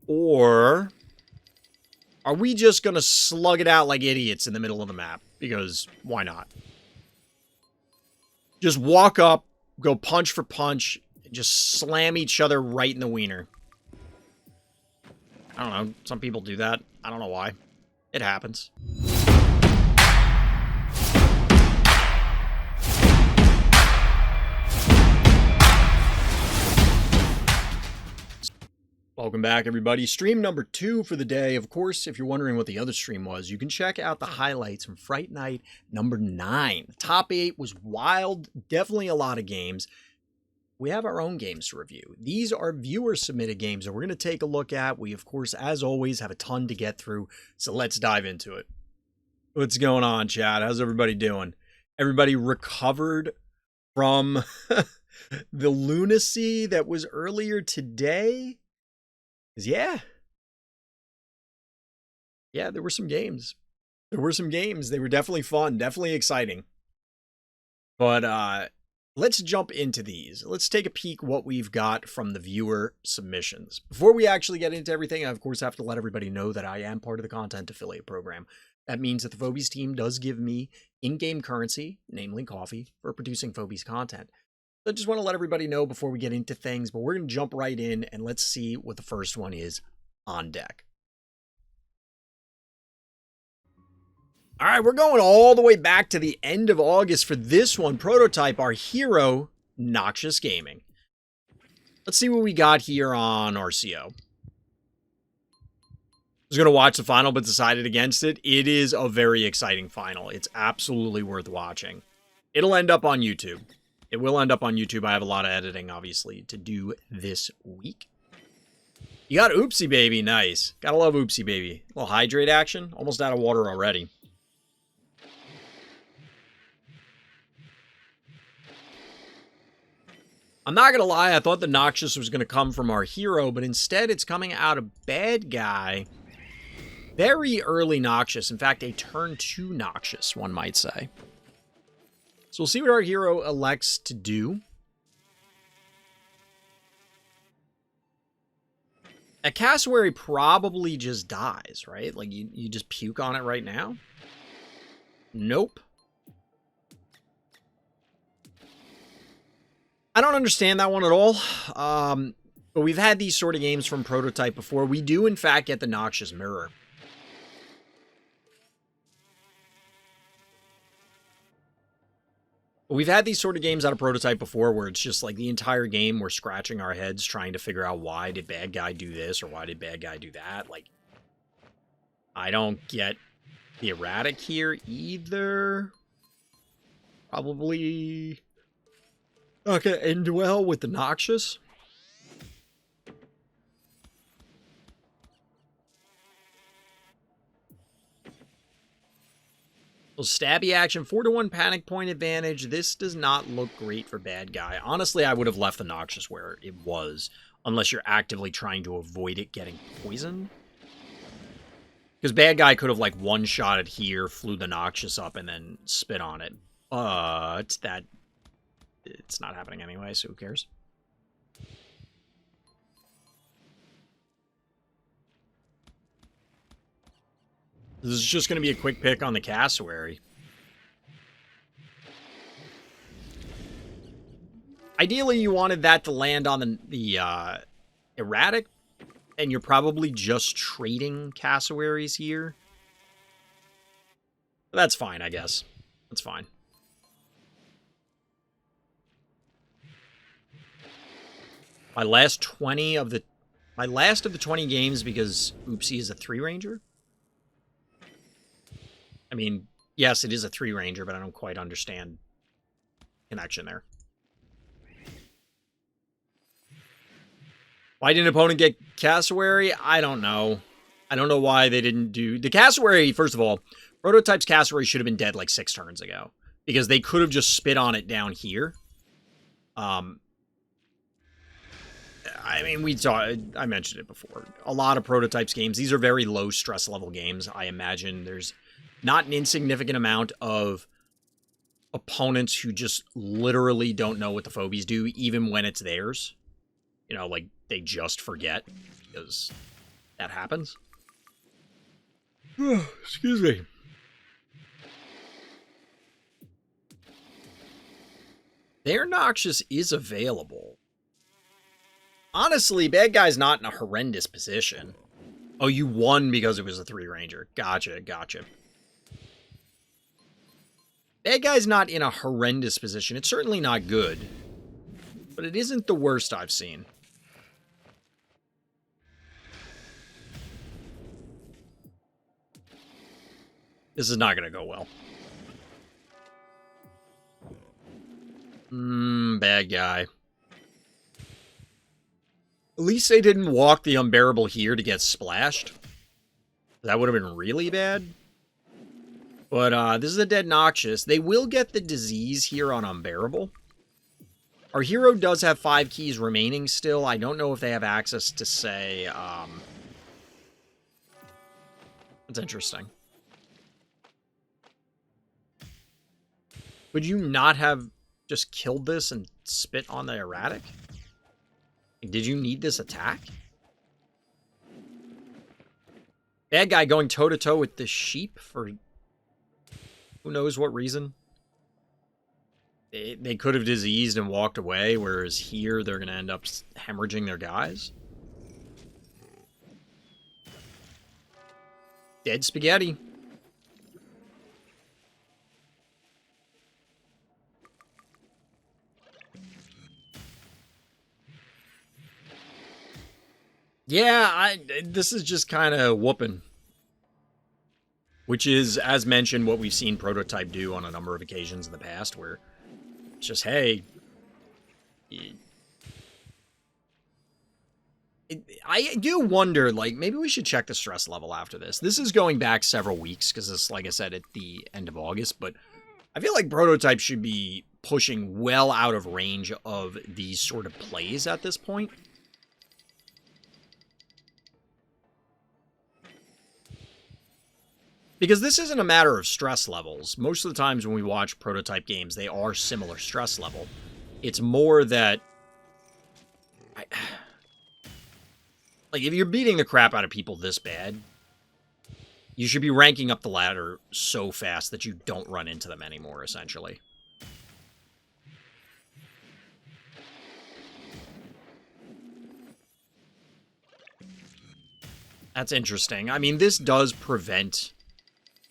Or are we just going to slug it out like idiots in the middle of the map? Because why not? Just walk up, go punch for punch, and just slam each other right in the wiener. I don't know. Some people do that. I don't know why. It happens. Welcome back, everybody. Stream number 2 for the day. Of course, if you're wondering what the other stream was, you can check out the highlights from Fright Night number 9. The top 8 was wild. Definitely a lot of games. We have our own games to review. These are viewer-submitted games that we're going to take a look at. We, of course, as always, have a ton to get through, so let's dive into it. What's going on, chat? How's everybody doing? Everybody recovered from the lunacy that was earlier today? Yeah, there were some games. They were definitely fun, definitely exciting. But let's jump into these. Let's take a peek what we've got from the viewer submissions. Before we actually get into everything, I, of course, have to let everybody know that I am part of the content affiliate program. That means that the Phobies team does give me in-game currency, namely coffee, for producing Phobies content. I just want to let everybody know before we get into things, but we're going to jump right in and let's see what the first one is on deck. All right, we're going all the way back to the end of August for this one. Prototype, our hero, Noxious Gaming. Let's see what we got here on RCO. I was going to watch the final, but decided against it. It is a very exciting final. It's absolutely worth watching. It'll end up on YouTube. It will end up on YouTube. I have a lot of editing, obviously, to do this week. You got Oopsie Baby. Nice. Gotta love Oopsie Baby. A little hydrate action. Almost out of water already. I'm not gonna lie. I thought the Noxious was gonna come from our hero, but instead it's coming out of Bad Guy. Very early Noxious. In fact, a turn 2 Noxious, one might say. So we'll see what our hero elects to do. A cassowary probably just dies, right? Like, you just puke on it right now? Nope. I don't understand that one at all. But we've had these sort of games from Prototype before. We do, in fact, get the Noxious Mirror. We've had these sort of games out of Prototype before where it's just like the entire game we're scratching our heads trying to figure out why did bad guy do this or why did bad guy do that. Like, I don't get the erratic here either. Probably not going to end well with the Noxious. Little stabby action, 4-1 panic point advantage. This does not look great for bad guy. Honestly, I would have left the Noxious where it was, unless you're actively trying to avoid it getting poisoned. Because bad guy could have, like, one-shotted here, flew the Noxious up, and then spit on it. But it's not happening anyway, so who cares? This is just going to be a quick pick on the cassowary. Ideally, you wanted that to land on the erratic, and you're probably just trading cassowaries here. But that's fine, I guess. That's fine. My last of the 20 games, because Oopsie is a 3-ranger. I mean, yes, it is a 3-ranger, but I don't quite understand connection there. Why didn't opponent get cassowary? I don't know. I don't know why they didn't do... The cassowary, first of all, Prototype's cassowary should have been dead like 6 turns ago. Because they could have just spit on it down here. I mean, I mentioned it before. A lot of Prototype's games, these are very low stress level games. I imagine there's not an insignificant amount of opponents who just literally don't know what the Phobies do, even when it's theirs. You know, like, they just forget, because that happens. Excuse me. They're Noxious is available. Honestly, bad guy's not in a horrendous position. Oh, you won because it was a 3-ranger. Gotcha, gotcha. Bad guy's not in a horrendous position. It's certainly not good. But it isn't the worst I've seen. This is not going to go well. Bad guy. At least they didn't walk the Unbearable here to get splashed. That would have been really bad. But this is a dead Noxious. They will get the disease here on Unbearable. Our hero does have 5 keys remaining still. I don't know if they have access to, say, That's interesting. Would you not have just killed this and spit on the erratic? Did you need this attack? Bad guy going toe-to-toe with the sheep for who knows what reason. They could have diseased and walked away, whereas here they're going to end up hemorrhaging their guys. Dead spaghetti. Yeah, this is just kind of whooping. Which is, as mentioned, what we've seen Prototype do on a number of occasions in the past, where it's just, hey... I do wonder, like, maybe we should check the stress level after this. This is going back several weeks, because it's, like I said, at the end of August, but I feel like Prototype should be pushing well out of range of these sort of plays at this point. Because this isn't a matter of stress levels. Most of the times when we watch Prototype games, they are similar stress level. It's more that... like, if you're beating the crap out of people this bad, you should be ranking up the ladder so fast that you don't run into them anymore, essentially. That's interesting. I mean, this does prevent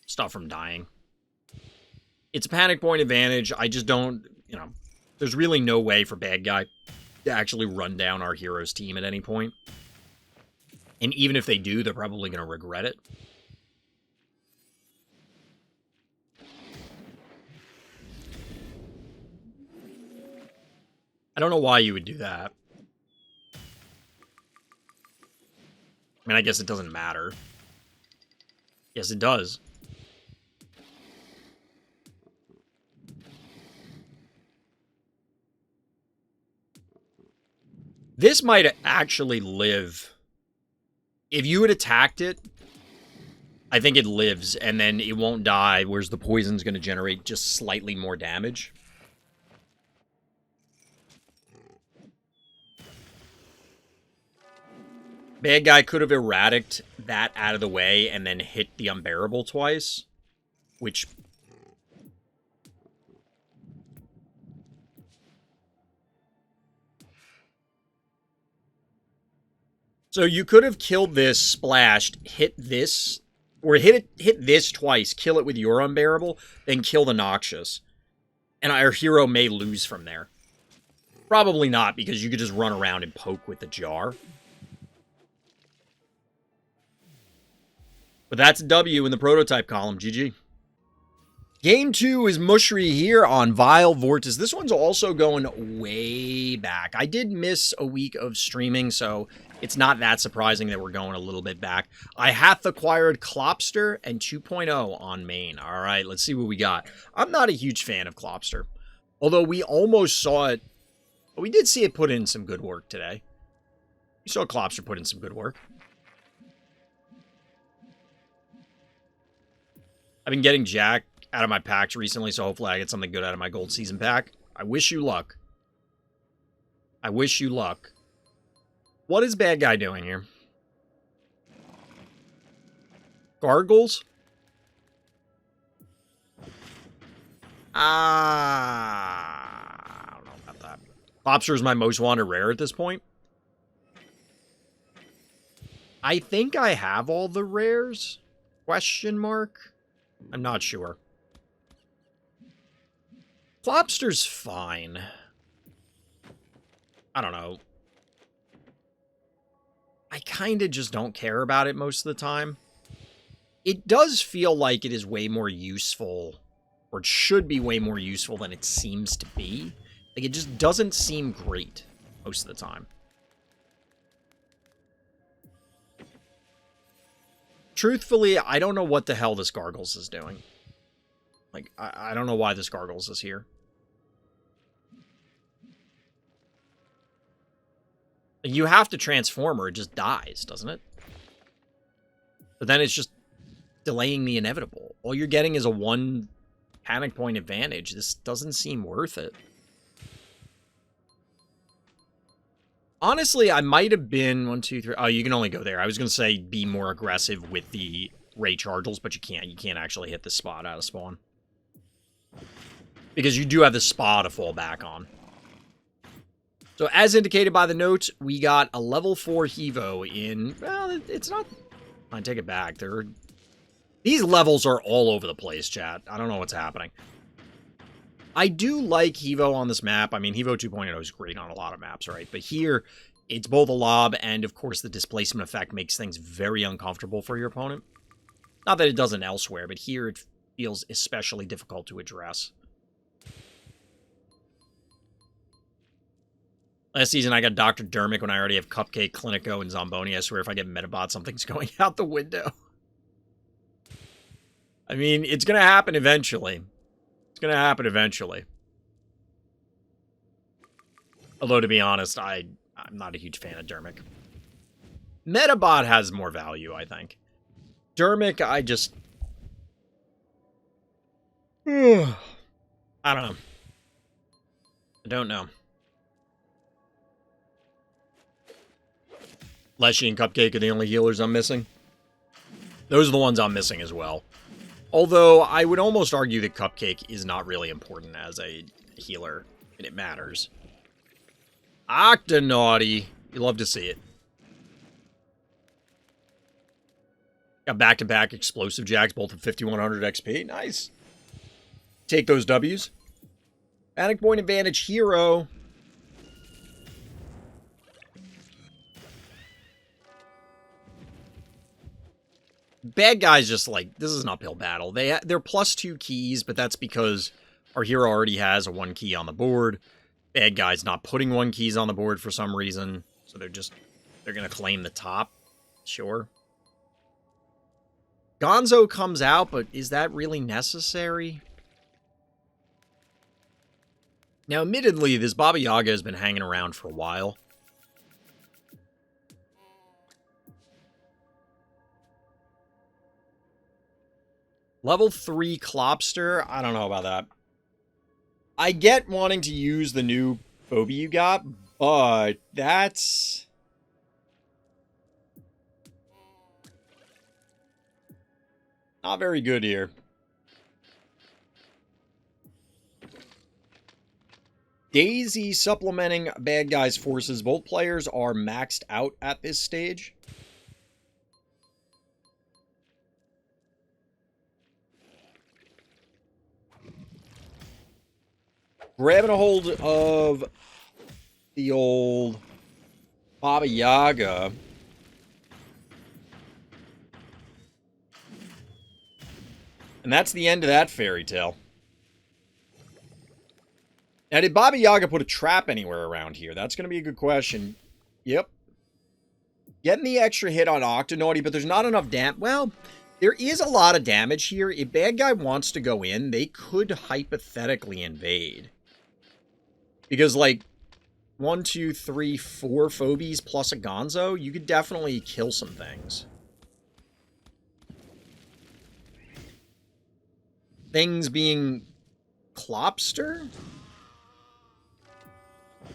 stuff from dying. It's a panic point advantage. I just don't, you know, there's really no way for bad guy to actually run down our hero's team at any point. And even if they do, they're probably going to regret it. I don't know why you would do that. I mean, I guess it doesn't matter. Yes, it does. This might actually live. If you had attacked it, I think it lives, and then it won't die, whereas the poison's going to generate just slightly more damage. Bad guy could have erraticed that out of the way and then hit the Unbearable twice, which... So you could have killed this, splashed, hit this, or hit this twice, kill it with your Unbearable, then kill the Noxious. And our hero may lose from there. Probably not, because you could just run around and poke with the jar. But that's a W in the Prototype column. GG. Game 2 is Mushry here on Vile Vortis. This one's also going way back. I did miss a week of streaming, so it's not that surprising that we're going a little bit back. I hath acquired Klopster and 2.0 on main. All right, let's see what we got. I'm not a huge fan of Klopster, although we almost saw it. We did see it put in some good work today. We saw Klopster put in some good work. I've been getting Jack out of my packs recently, so hopefully I get something good out of my gold season pack. I wish you luck. I wish you luck. What is bad guy doing here? Gargles? I don't know about that. Lobster is my most wanted rare at this point. I think I have all the rares? Question mark? I'm not sure. Lobster's fine. I don't know. I kind of just don't care about it most of the time. It does feel like it is way more useful, or it should be way more useful than it seems to be. Like, it just doesn't seem great most of the time. Truthfully, I don't know what the hell this Gargles is doing. Like, I don't know why this Gargles is here. You have to transform or it just dies, doesn't it? But then it's just delaying the inevitable. All you're getting is a 1 panic point advantage. This doesn't seem worth it. Honestly, I might have been 1, 2, 3. Oh, you can only go there. I was going to say be more aggressive with the Ray Chargels, but you can't. You can't actually hit this spot out of spawn. Because you do have the spa to fall back on. So, as indicated by the notes, we got a level 4 Hevo in... Well, it's not... I take it back. These levels are all over the place, chat. I don't know what's happening. I do like Hevo on this map. I mean, Hevo 2.0 is great on a lot of maps, right? But here, it's both a lob and, of course, the displacement effect makes things very uncomfortable for your opponent. Not that it doesn't elsewhere, but here it feels especially difficult to address. Last season, I got Dr. Dermic when I already have Cupcake, Clinico, and Zomboni. I swear if I get Metabot, something's going out the window. I mean, it's going to happen eventually. It's going to happen eventually. Although, to be honest, I'm not a huge fan of Dermic. Metabot has more value, I think. Dermic, I just... I don't know. I don't know. Leshy and Cupcake are the only healers I'm missing. Those are the ones I'm missing as well. Although, I would almost argue that Cupcake is not really important as a healer, and it matters. Octonaughty. You love to see it. Got back-to-back explosive jacks, both at 5100 XP. Nice. Take those W's. Panic point advantage hero. Bad guys just like, this is an uphill battle. They're +2 keys, but that's because our hero already has a 1 key on the board. Bad guys not putting 1 keys on the board for some reason. So they're going to claim the top. Sure. Gonzo comes out, but is that really necessary? Now, admittedly, this Baba Yaga has been hanging around for a while. Level 3 Klopster? I don't know about that. I get wanting to use the new Phobie you got, but that's... not very good here. Daisy supplementing bad guys' forces. Both players are maxed out at this stage. Grabbing a hold of the old Baba Yaga. And that's the end of that fairy tale. Now, did Baba Yaga put a trap anywhere around here? That's going to be a good question. Yep. Getting the extra hit on Octonaughty, but there's not enough damage. Well, there is a lot of damage here. If bad guy wants to go in, they could hypothetically invade. Because, like, 1, 2, 3, 4 Phobies plus a Gonzo, you could definitely kill some things. Things being Klopster?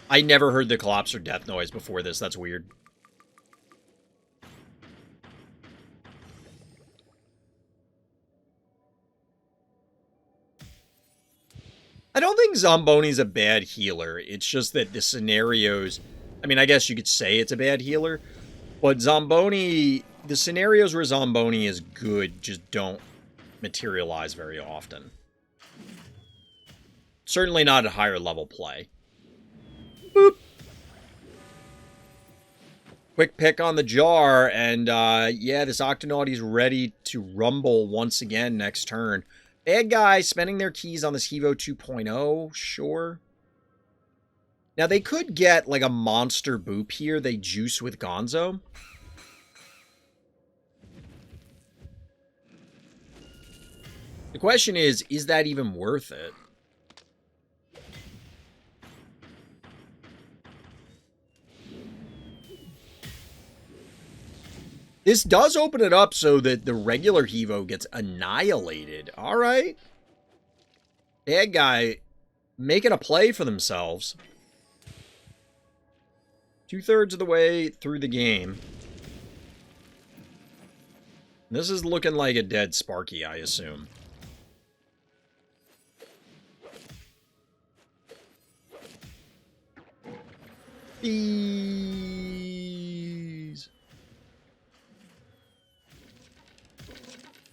I never heard the Klopster death noise before this. That's weird. I don't think Zomboni's a bad healer. It's just that the scenarios... I mean, I guess you could say it's a bad healer. But Zomboni... The scenarios where Zomboni is good just don't materialize very often. Certainly not at higher level play. Boop. Quick pick on the jar, and yeah, this Octonauty's ready to rumble once again next turn. Bad guy spending their keys on this Hevo 2.0, sure. Now, they could get, like, a monster boop here. They juice with Gonzo. The question is that even worth it? This does open it up so that the regular Hevo gets annihilated. All right. Bad guy making a play for themselves. 2/3 of the way through the game. This is looking like a dead Sparky, I assume. Bees.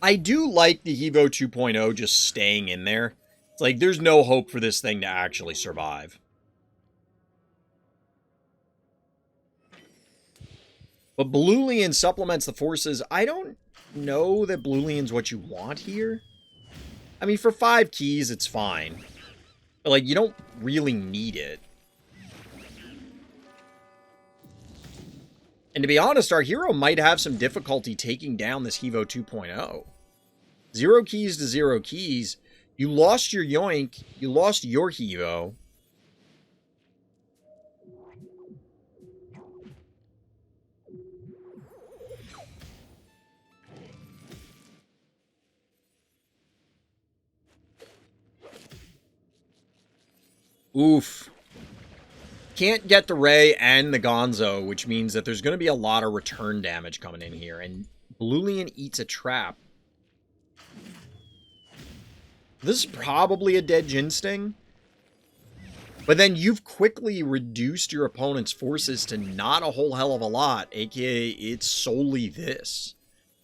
I do like the Hevo 2.0 just staying in there. It's like there's no hope for this thing to actually survive. But Blulian supplements the forces. I don't know that Blulian's what you want here. I mean, for 5 keys, it's fine. But, like, you don't really need it. And to be honest, our hero might have some difficulty taking down this Hevo 2.0. 0 keys to 0 keys. You lost your Yoink. You lost your Hevo. Oof. Can't get the Ray and the Gonzo, which means that there's going to be a lot of return damage coming in here. And Blulian eats a trap. This is probably a dead Ginsting. But then you've quickly reduced your opponent's forces to not a whole hell of a lot, aka it's solely this.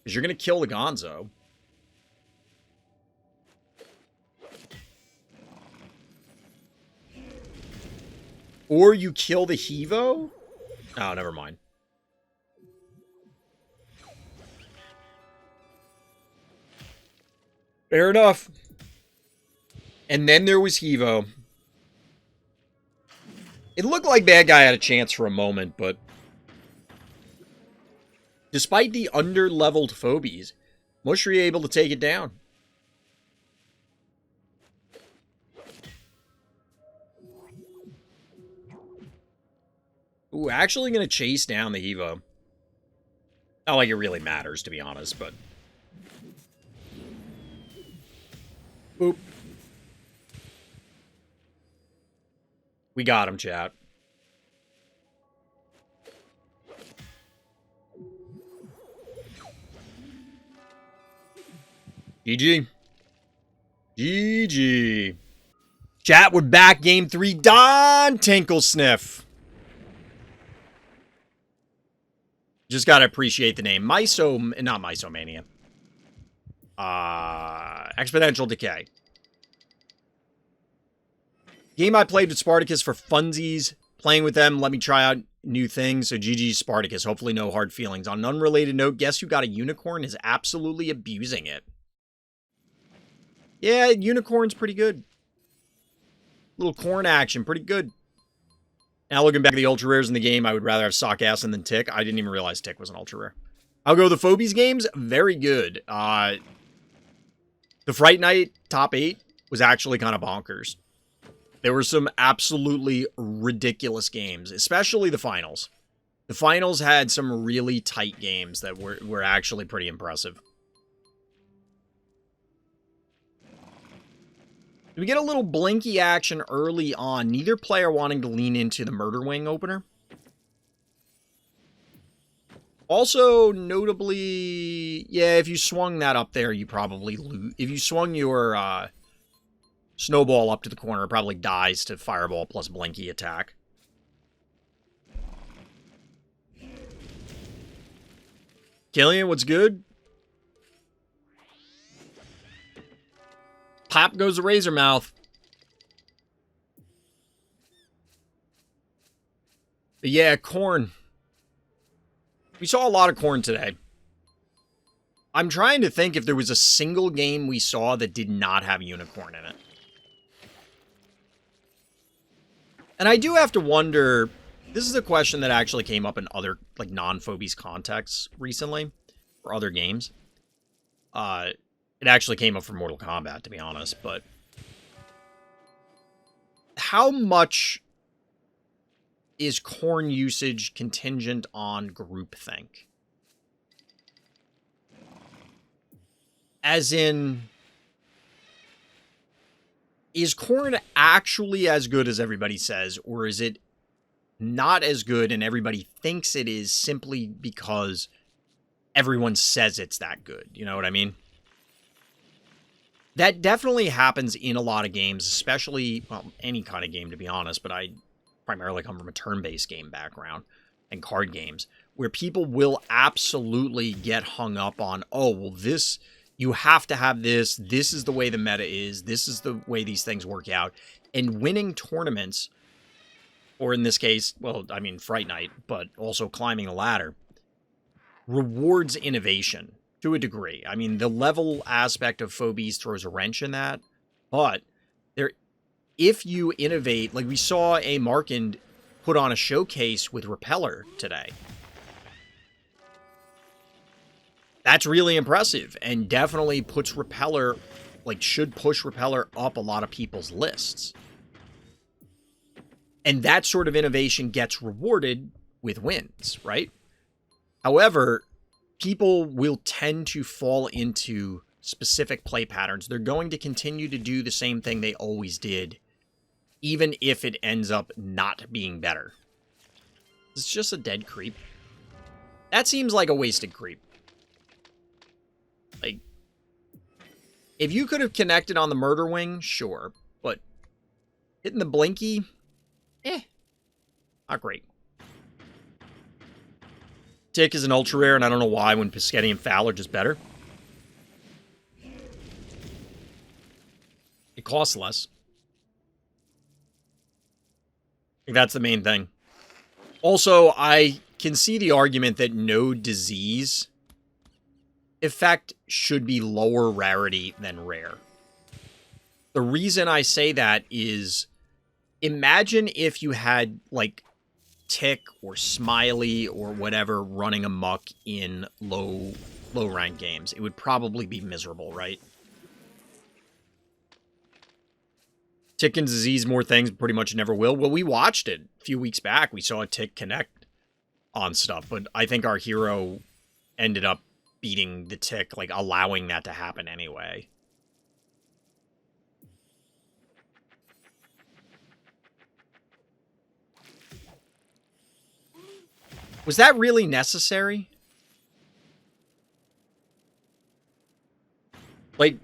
Because you're going to kill the Gonzo. Or you kill the Hevo? Oh, never mind. Fair enough. And then there was Hevo. It looked like bad guy had a chance for a moment, but despite the under-leveled Phobies, Mushry able to take it down. Ooh, actually going to chase down the Hevo. Not like it really matters, to be honest, but... Boop. We got him, chat. GG. GG. Chat, we're back. Game 3. dontinklsnif. Just gotta appreciate the name. Not Mysomania. Exponential Decay. Game I played with Spartacus for funsies. Playing with them, let me try out new things. So GG Spartacus. Hopefully no hard feelings. On an unrelated note, guess who got a unicorn is absolutely abusing it. Yeah, unicorn's pretty good. Little corn action, pretty good. Now looking back at the ultra rares in the game, I would rather have Sarcasm than Tick. I didn't even realize Tick was an ultra rare. I'll go the Phobies games. Very good. The Fright Night top 8 was actually kind of bonkers. There were some absolutely ridiculous games, especially the finals. The finals had some really tight games that were actually pretty impressive. We get a little blinky action early on. Neither player wanting to lean into the Murder Wing opener. Also, notably, yeah, if you swung that up there, you probably lose. If you swung your Snowball up to the corner probably dies to Fireball plus Blinky attack. Killian, what's good? Pop goes the Razor Mouth. But yeah, corn. We saw a lot of corn today. I'm trying to think if there was a single game we saw that did not have unicorn in it. And I do have to wonder, this is a question that actually came up in other, like, non-Phobies contexts recently, or other games. It actually came up for Mortal Kombat, to be honest, but how much is corn usage contingent on groupthink? As in, is corn actually as good as everybody says, or is it not as good and everybody thinks it is simply because everyone says it's that good? You know what I mean? That definitely happens in a lot of games, especially, well, any kind of game, to be honest, but I primarily come from a turn-based game background and card games, where people will absolutely get hung up on, oh, well, this, you have to have this, this is the way the meta is, this is the way these things work out, and winning tournaments, or in this case, well, I mean, Fright Night, but also climbing the ladder, rewards innovation to a degree. I mean, the level aspect of Phobies throws a wrench in that, but there, if you innovate, like we saw a Markand put on a showcase with Repeller today. That's really impressive and definitely puts Repeller, like, should push Repeller up a lot of people's lists. And that sort of innovation gets rewarded with wins, right? However, people will tend to fall into specific play patterns. They're going to continue to do the same thing they always did, even if it ends up not being better. It's just a dead creep. That seems like a wasted creep. Like, if you could have connected on the Murder Wing, sure. But hitting the Blinky, not great. Tick is an ultra rare, and I don't know why when Piscetti and Foul are just better. It costs less. I think that's the main thing. Also, I can see the argument that no disease effect should be lower rarity than rare. The reason I say that is, imagine if you had, like, Tick or Smiley or whatever running amok in low rank games. It would probably be miserable, right? Tick and disease more things, pretty much never will. Well, we watched it a few weeks back. We saw a Tick connect on stuff, but I think our hero ended up beating the Tick, like allowing that to happen anyway. Was that really necessary? Like,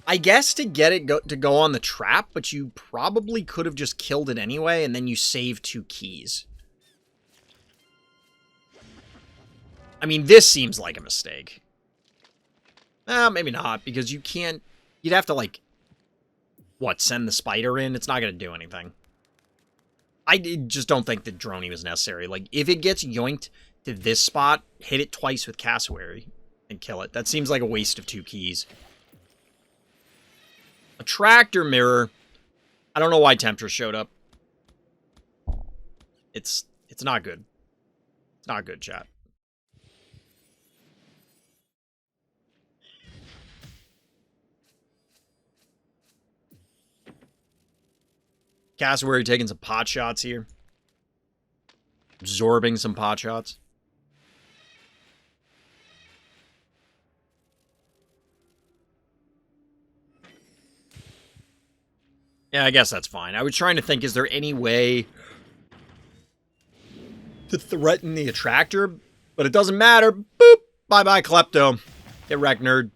I guess to get it to go on the trap, but you probably could have just killed it anyway, and then you save 2 keys. I mean, this seems like a mistake. Maybe not, because you can't... You'd have to, like... What, send the spider in? It's not going to do anything. I just don't think that droning was necessary. Like, if it gets yoinked to this spot, hit it twice with Cassowary and kill it. That seems like a waste of 2 keys. Attractor mirror. I don't know why Temptress showed up. It's not good. It's not good, chat. Cassowary taking some pot shots here. Absorbing some pot shots. Yeah, I guess that's fine. I was trying to think, is there any way to threaten the attractor? But it doesn't matter. Boop! Bye-bye, Klepto. Get wrecked, nerd.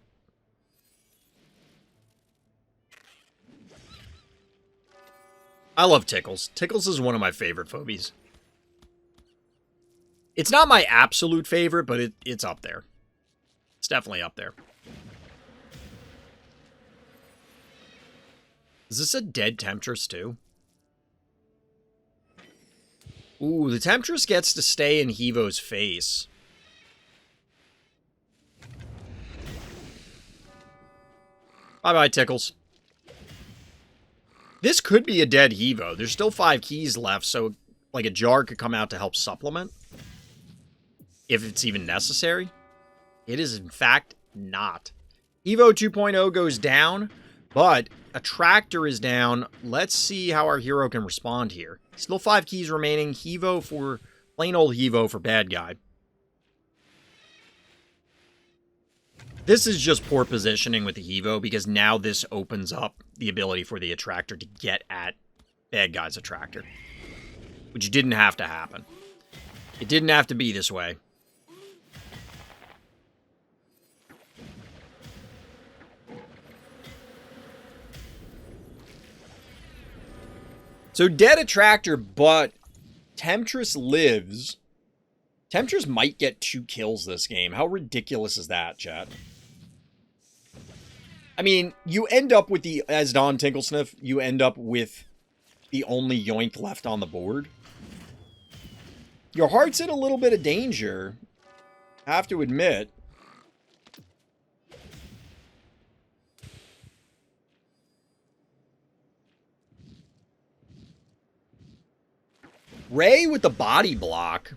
I love Tickles. Tickles is one of my favorite phobies. It's not my absolute favorite, but it's up there. It's definitely up there. Is this a dead Temptress too? Ooh, the Temptress gets to stay in Hevo's face. Bye-bye, Tickles. This could be a dead Hevo. There's still 5 keys left, so like a jar could come out to help supplement. If it's even necessary. It is, in fact, not. Hevo 2.0 goes down, but Attractor is down. Let's see how our hero can respond here. Still 5 keys remaining. Hevo for... plain old Hevo for bad guy. This is just poor positioning with the Hevo, because now this opens up the ability for the Attractor to get at bad guy's Attractor. Which didn't have to happen. It didn't have to be this way. So dead Attractor, but Temptress lives. Temptress might get 2 kills this game. How ridiculous is that, chat? I mean, you end up with the, as dontinklsnif, you end up with the only yoink left on the board. Your heart's in a little bit of danger, I have to admit. Ray with the body block.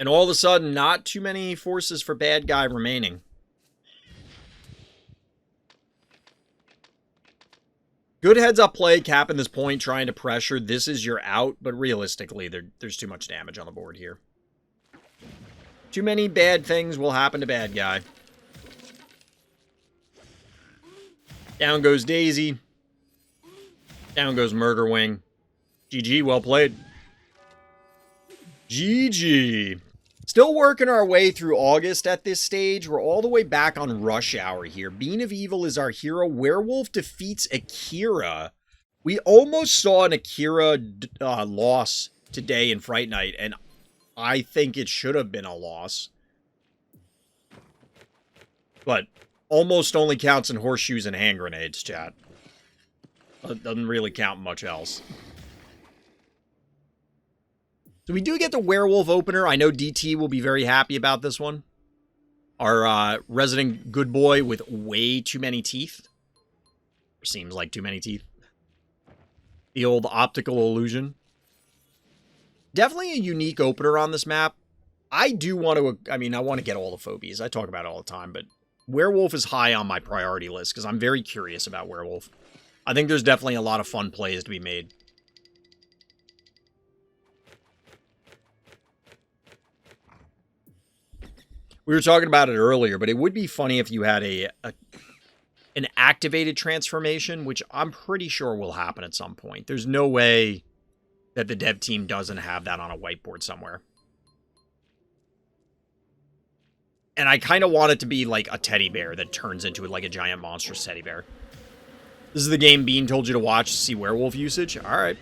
And all of a sudden, not too many forces for bad guy remaining. Good heads-up play, capping this point, trying to pressure. This is your out, but realistically, there's too much damage on the board here. Too many bad things will happen to bad guy. Down goes Daisy. Down goes Murder Wing. GG, well played. GG. Still working our way through August at this stage. We're all the way back on Rush Hour here. Beanofevil is our hero. Werewolf defeats Akira. We almost saw an Akira loss today in Fright Night, and I think it should have been a loss. But almost only counts in horseshoes and hand grenades, chat. It doesn't really count much else. So we do get the werewolf opener. I know DT will be very happy about this one. Our resident good boy with way too many teeth. Seems like too many teeth. The old optical illusion. Definitely a unique opener on this map. I do want to, I mean, I want to get all the phobies. I talk about it all the time, but werewolf is high on my priority list because I'm very curious about werewolf. I think there's definitely a lot of fun plays to be made. We were talking about it earlier, but it would be funny if you had an activated transformation, which I'm pretty sure will happen at some point. There's no way that the dev team doesn't have that on a whiteboard somewhere. And I kind of want it to be like a teddy bear that turns into like a giant monstrous teddy bear. This is the game Bean told you to watch to see werewolf usage. All right.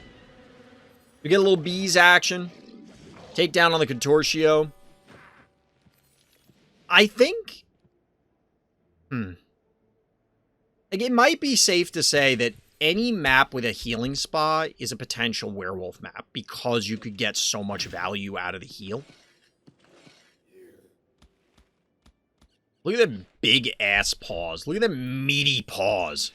We get a little bees action. Take down on the Contortio. I think... Like, it might be safe to say that any map with a healing spa is a potential werewolf map because you could get so much value out of the heal. Look at that big ass paws. Look at that meaty paws.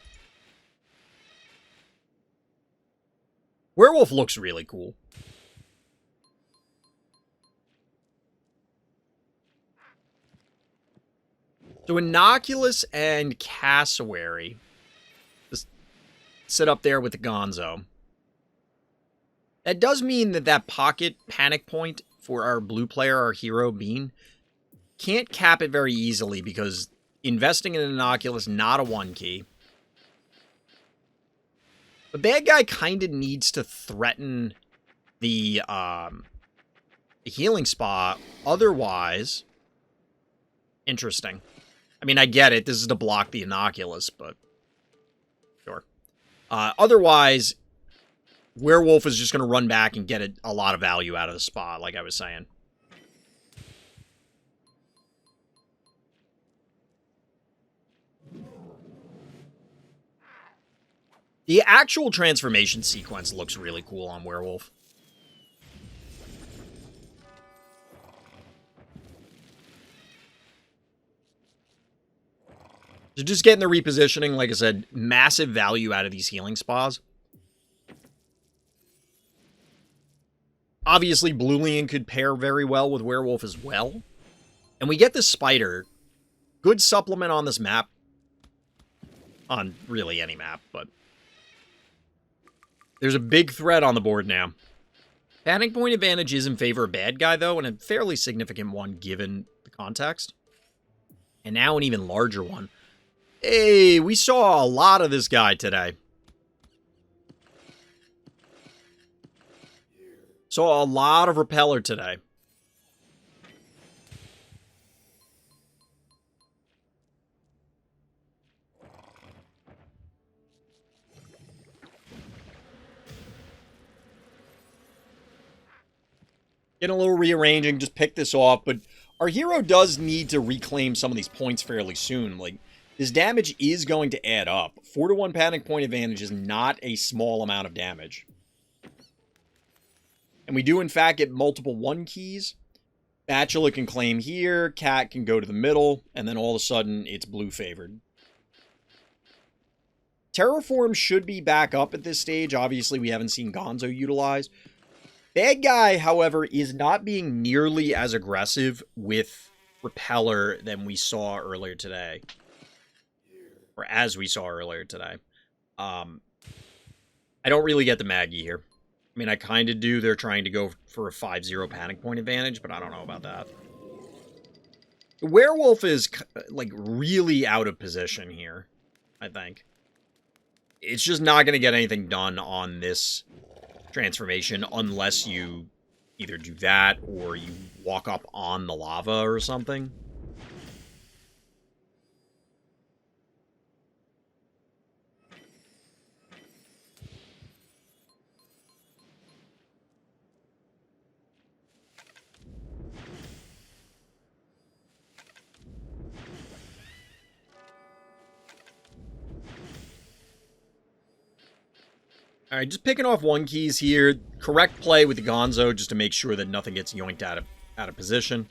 Werewolf looks really cool. So Innocuous and Cassowary just sit up there with the Gonzo. That does mean that that pocket panic point for our blue player, our hero Bean, can't cap it very easily because investing in an Innocuous, not a 1 key. The bad guy kind of needs to threaten the healing spot. Otherwise, interesting. I mean, I get it. This is to block the Innocuous, but sure. Otherwise, Werewolf is just going to run back and get a lot of value out of the spot, like I was saying. The actual transformation sequence looks really cool on Werewolf. So just getting the repositioning, like I said, massive value out of these healing spas. Obviously, Bluelian could pair very well with Werewolf as well. And we get the Spider. Good supplement on this map. On really any map, but there's a big threat on the board now. Panic point advantage is in favor of bad guy, though, and a fairly significant one given the context. And now an even larger one. Hey, we saw a lot of this guy today. Saw a lot of Repeller today. Getting a little rearranging, just pick this off, but our hero does need to reclaim some of these points fairly soon. Like, this damage is going to add up. 4-1 panic point advantage is not a small amount of damage. And we do, in fact, get multiple 1 keys. Bachelor can claim here, Cat can go to the middle, and then all of a sudden, it's blue favored. Terraform should be back up at this stage. Obviously, we haven't seen Gonzo utilized. Bad guy, however, is not being nearly as aggressive with Repeller than we saw earlier today. Or as we saw earlier today. I don't really get the Maggie here. I mean, I kind of do. They're trying to go for a 5-0 panic point advantage, but I don't know about that. The Werewolf is, like, really out of position here, I think. It's just not going to get anything done on this transformation unless you either do that or you walk up on the lava or something. All right, just picking off 1 keys here. Correct play with the Gonzo just to make sure that nothing gets yoinked out of position.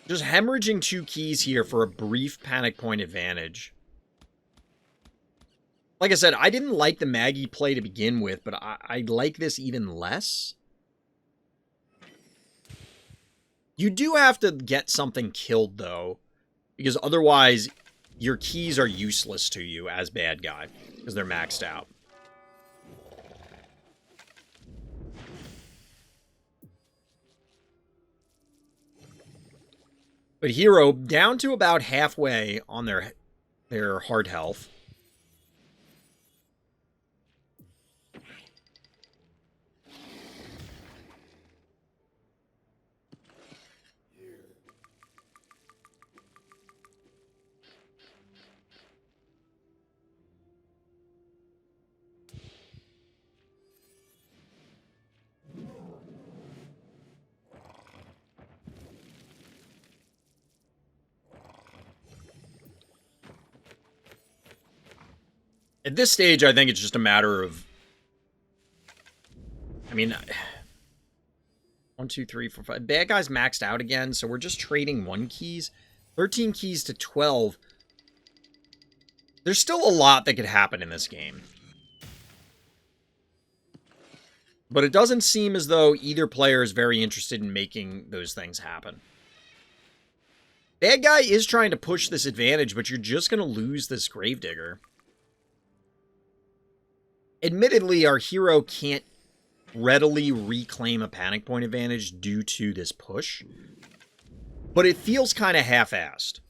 Just hemorrhaging 2 keys here for a brief panic point advantage. Like I said, I didn't like the Maggie play to begin with, but I like this even less. You do have to get something killed, though, because otherwise your keys are useless to you as bad guy. Because they're maxed out. But hero down to about halfway on their hard health. At this stage, I think it's just a matter of... I mean... 1, 2, 3, 4, 5... Bad guy's maxed out again, so we're just trading 1 keys. 13 keys to 12. There's still a lot that could happen in this game. But it doesn't seem as though either player is very interested in making those things happen. Bad guy is trying to push this advantage, but you're just going to lose this Gravedigger. Admittedly, our hero can't readily reclaim a panic point advantage due to this push. but it feels kind of half-assed.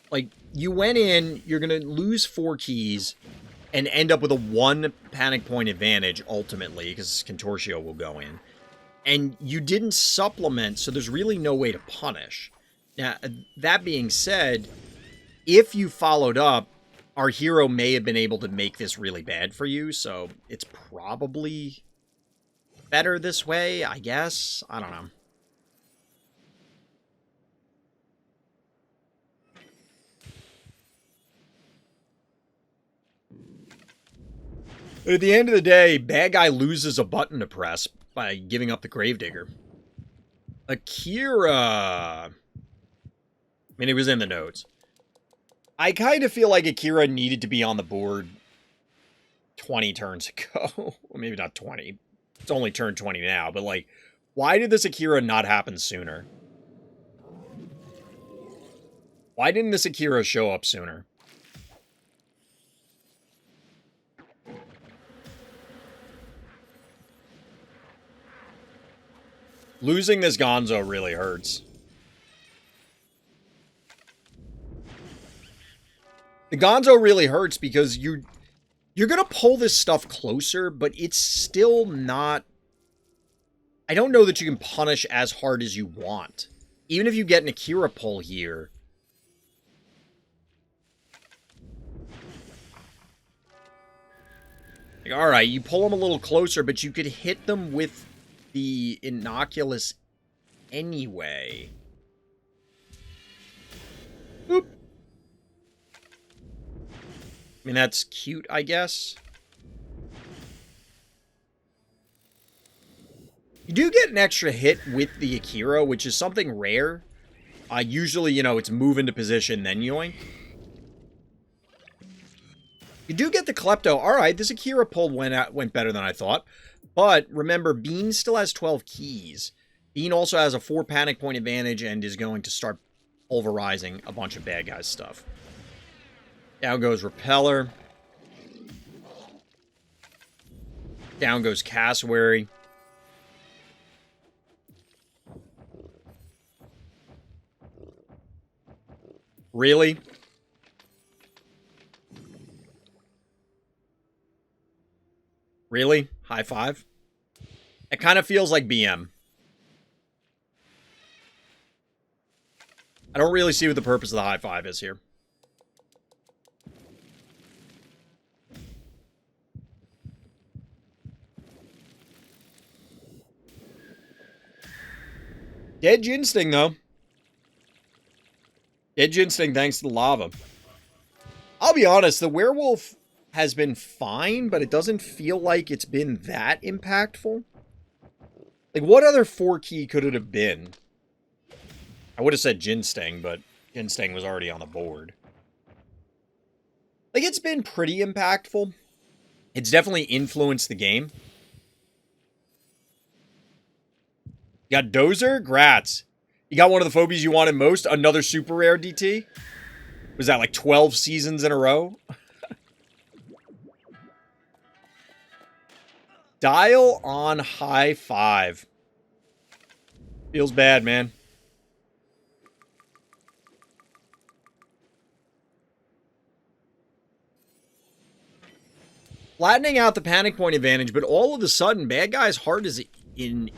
Like, you went in, you're going to lose 4 keys and end up with a 1 panic point advantage, ultimately, because Contortio will go in. And you didn't supplement, so there's really no way to punish. Now, that being said, if you followed up, our hero may have been able to make this really bad for you, so it's probably better this way, I guess. I don't know. But at the end of the day, bad guy loses a button to press by giving up the Gravedigger. Akira. I mean, it was in the notes. I kind of feel like Akira needed to be on the board 20 turns ago. Well, maybe not 20. It's only turned 20 now, but like, why did this Akira not happen sooner? Why didn't this Akira show up sooner? Losing this Gonzo really hurts. The Gonzo really hurts because you're going to pull this stuff closer, but it's still not... I don't know that you can punish as hard as you want. Even if you get an Akira pull here... Like, alright, you pull them a little closer, but you could hit them with the Innocuous anyway. Boop. I mean, that's cute, I guess. You do get an extra hit with the Akira, which is something rare. Usually, you know, it's move into position, then yoink. You do get the Klepto. Alright, this Akira pull went better than I thought. But remember, Bean still has 12 keys. Bean also has a 4 panic point advantage and is going to start pulverizing a bunch of bad guys' stuff. Down goes Repeller. Down goes Cassowary. Really? Really? High five? It kind of feels like BM. I don't really see what the purpose of the high five is here. Dead Ginsting, though. Dead Ginsting thanks to the lava. I'll be honest, the werewolf has been fine, but it doesn't feel like it's been that impactful. Like, what other 4-key could it have been? I would have said Ginsting, but Ginsting was already on the board. Like, it's been pretty impactful. It's definitely influenced the game. You got Dozer? Grats. You got one of the phobies you wanted most? Another super rare DT? Was that like 12 seasons in a row? Dial on high five. Feels bad, man. Flattening out the panic point advantage, but all of a sudden, bad guy's heart is in,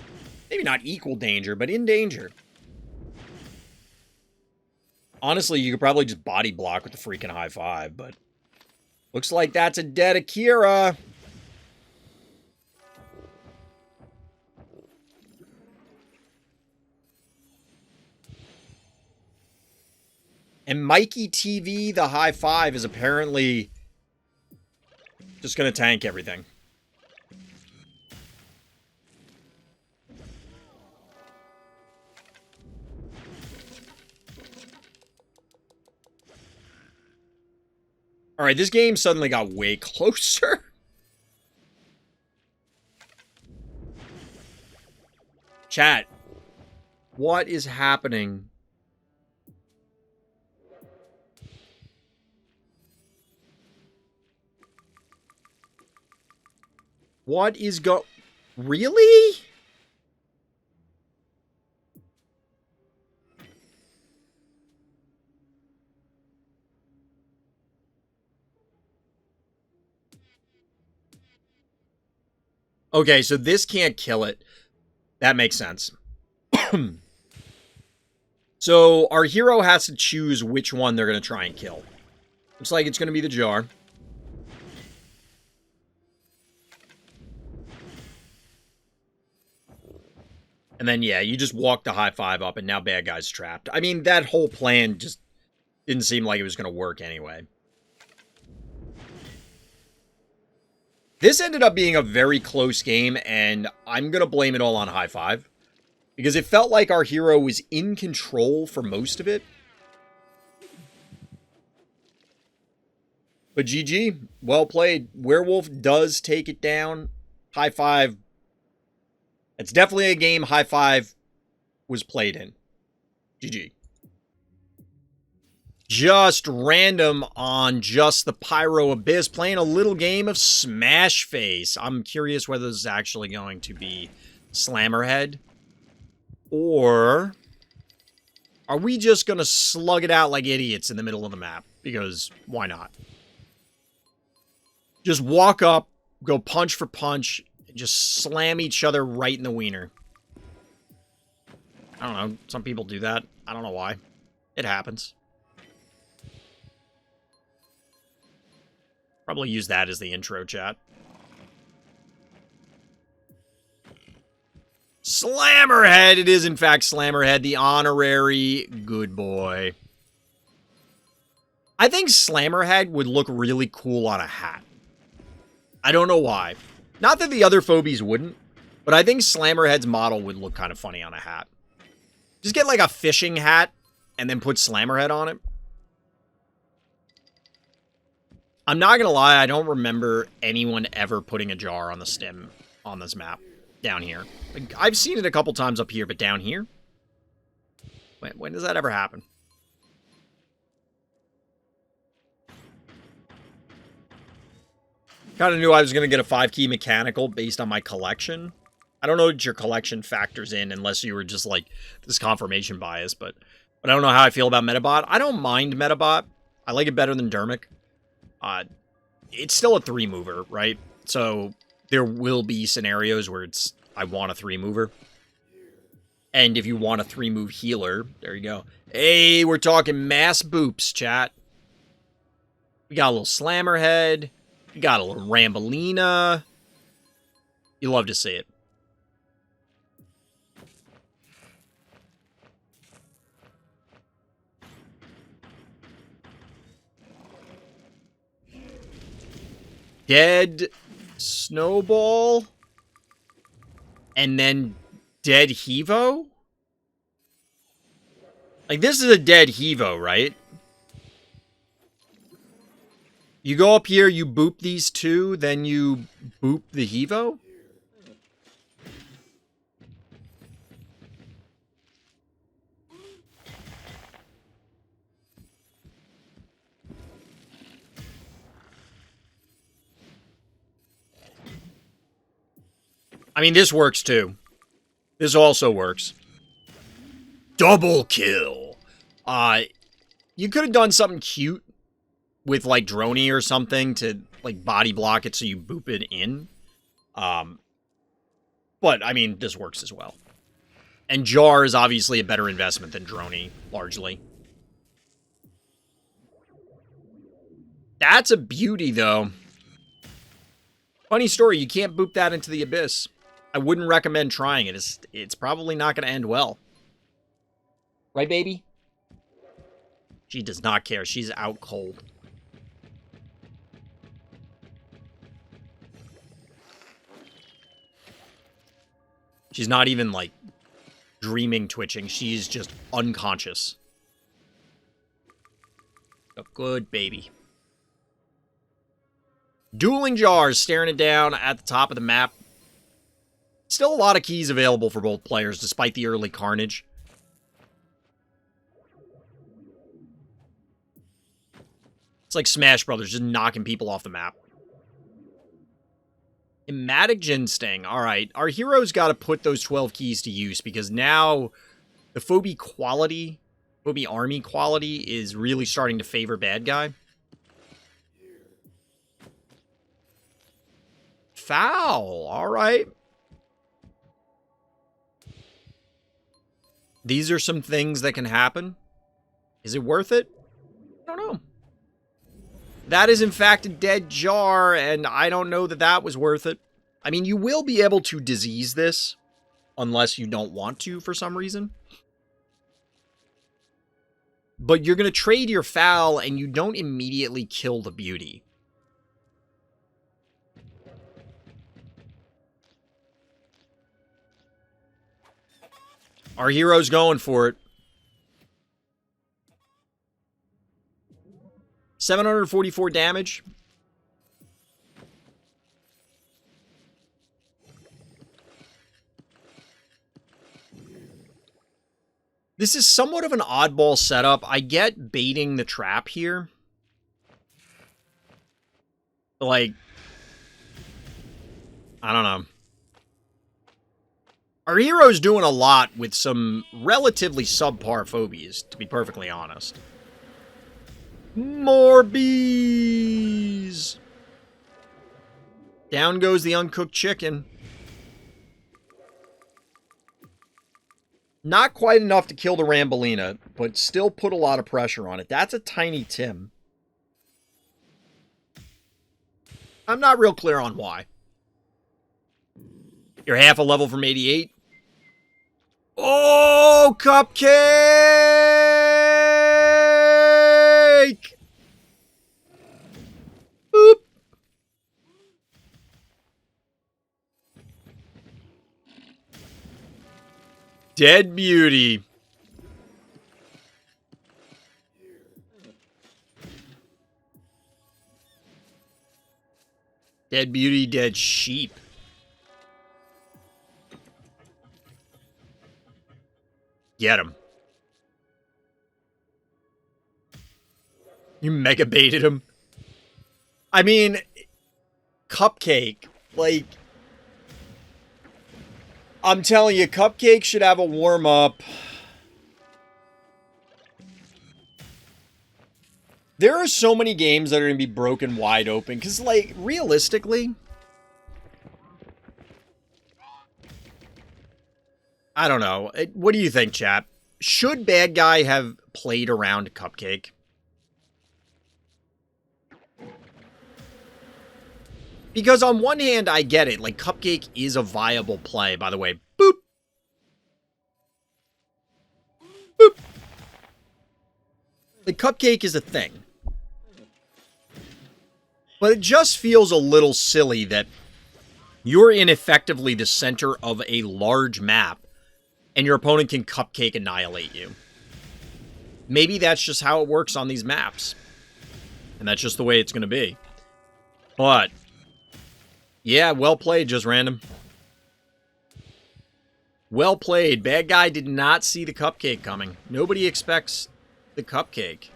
maybe not equal danger, but in danger. Honestly, you could probably just body block with the freaking high five, but looks like that's a dead Akira. And Mikey TV, the high five, is apparently just going to tank everything. All right, this game suddenly got way closer. Chat, what is happening? What is Really? Okay, so this can't kill it. That makes sense. So our hero has to choose which one they're going to try and kill. Looks like it's going to be the jar. And then, yeah, you just walk the high five up, and now bad guy's trapped. I mean, that whole plan just didn't seem like it was going to work anyway. This ended up being a very close game, and I'm going to blame it all on high five. Because it felt like our hero was in control for most of it. But GG, well played. Werewolf does take it down. High five. It's definitely a game high five was played in. GG. Just random on Just the Pyro Abyss, playing a little game of Smash Face. I'm curious whether this is actually going to be Slammerhead. Or are we just going to slug it out like idiots in the middle of the map? Because why not? Just walk up, go punch for punch, and just slam each other right in the wiener. I don't know. Some people do that. I don't know why. It happens. Probably use that as the intro chat. Slammerhead! It is, in fact, Slammerhead, the honorary good boy. I think Slammerhead would look really cool on a hat. I don't know why. Not that the other Phobies wouldn't, but I think Slammerhead's model would look kind of funny on a hat. Just get like a fishing hat and then put Slammerhead on it. I'm not gonna lie, I don't remember anyone ever putting a jar on the stem on this map. Down here. Like, I've seen it a couple times up here, but down here? When does that ever happen? Kind of knew I was going to get a 5-key mechanical based on my collection. I don't know what your collection factors in unless you were just like this confirmation bias, but I don't know how I feel about Metabot. I don't mind Metabot. I like it better than Dermic. It's still a 3-mover, right? So there will be scenarios where it's, I want a 3-mover. And if you want a 3-move healer, there you go. Hey, we're talking mass boops, chat. We got a little Slammerhead. We got a little Rambolina. You love to see it. Dead Snowball. And then dead Hevo? Like, this is a dead Hevo, right? You go up here, you boop these two, then you boop the Hevo? I mean, this works too. This also works. Double kill. You could have done something cute with, like, Droney or something to, like, body block it so you boop it in. But, I mean, this works as well. And Jar is obviously a better investment than Droney, largely. That's a beauty, though. Funny story, you can't boop that into the Abyss. I wouldn't recommend trying it. It's probably not going to end well. Right, baby? She does not care. She's out cold. She's not even, like, dreaming twitching. She's just unconscious. A good baby. Dueling Jars, staring it down at the top of the map. Still a lot of keys available for both players, despite the early carnage. It's like Smash Brothers, just knocking people off the map. Ematic Ginsting. Alright, our hero's got to put those 12 keys to use, because now the Phobie quality, Phobie army quality, is really starting to favor bad guy. Foul. All right. These are some things that can happen. Is it worth it? I don't know. That is, in fact, a dead jar, and I don't know that that was worth it. I mean, you will be able to disease this, unless you don't want to for some reason. But you're going to trade your foul, and you don't immediately kill the beauty. Our hero's going for it. 744 damage. This is somewhat of an oddball setup. I get baiting the trap here. Like, I don't know. Our hero's doing a lot with some relatively subpar phobies, to be perfectly honest. More bees! Down goes the uncooked chicken. Not quite enough to kill the Rambolina, but still put a lot of pressure on it. That's a tiny Tim. I'm not real clear on why. You're half a level from 88. Oh, cupcake! Boop. Dead beauty. Dead beauty, dead sheep. Get him. You mega baited him. I mean, Cupcake, like, I'm telling you, Cupcake should have a warm-up. There are so many games that are going to be broken wide open, because, like, realistically, I don't know. What do you think, chap? Should Bad Guy have played around Cupcake? Because on one hand, I get it. Like, Cupcake is a viable play, by the way. Boop! Boop! The Cupcake is a thing. But it just feels a little silly that you're in effectively the center of a large map, and your opponent can Cupcake annihilate you. Maybe that's just how it works on these maps. And that's just the way it's going to be. But yeah, well played, Just Random. Well played. Bad Guy did not see the Cupcake coming. Nobody expects the Cupcake.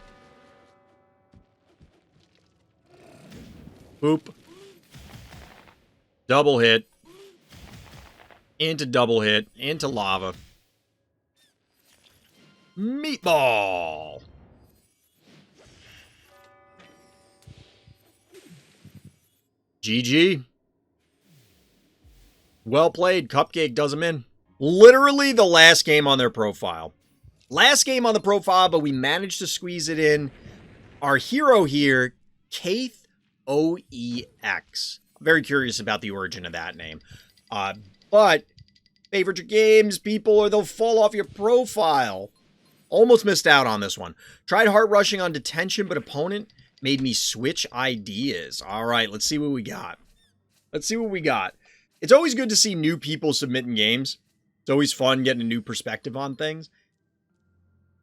Boop. Double hit. Into double hit. Into lava. Meatball. GG. Well played. Cupcake does them in. Literally the last game on their profile. Last game on the profile, but we managed to squeeze it in. Our hero here, KaithOEX. Very curious about the origin of that name. But favorite your games, people, or they'll fall off your profile. Almost missed out on this one. Tried heart rushing on detention, but opponent made me switch ideas. All right, let's see what we got. Let's see what we got. It's always good to see new people submitting games. It's always fun getting a new perspective on things.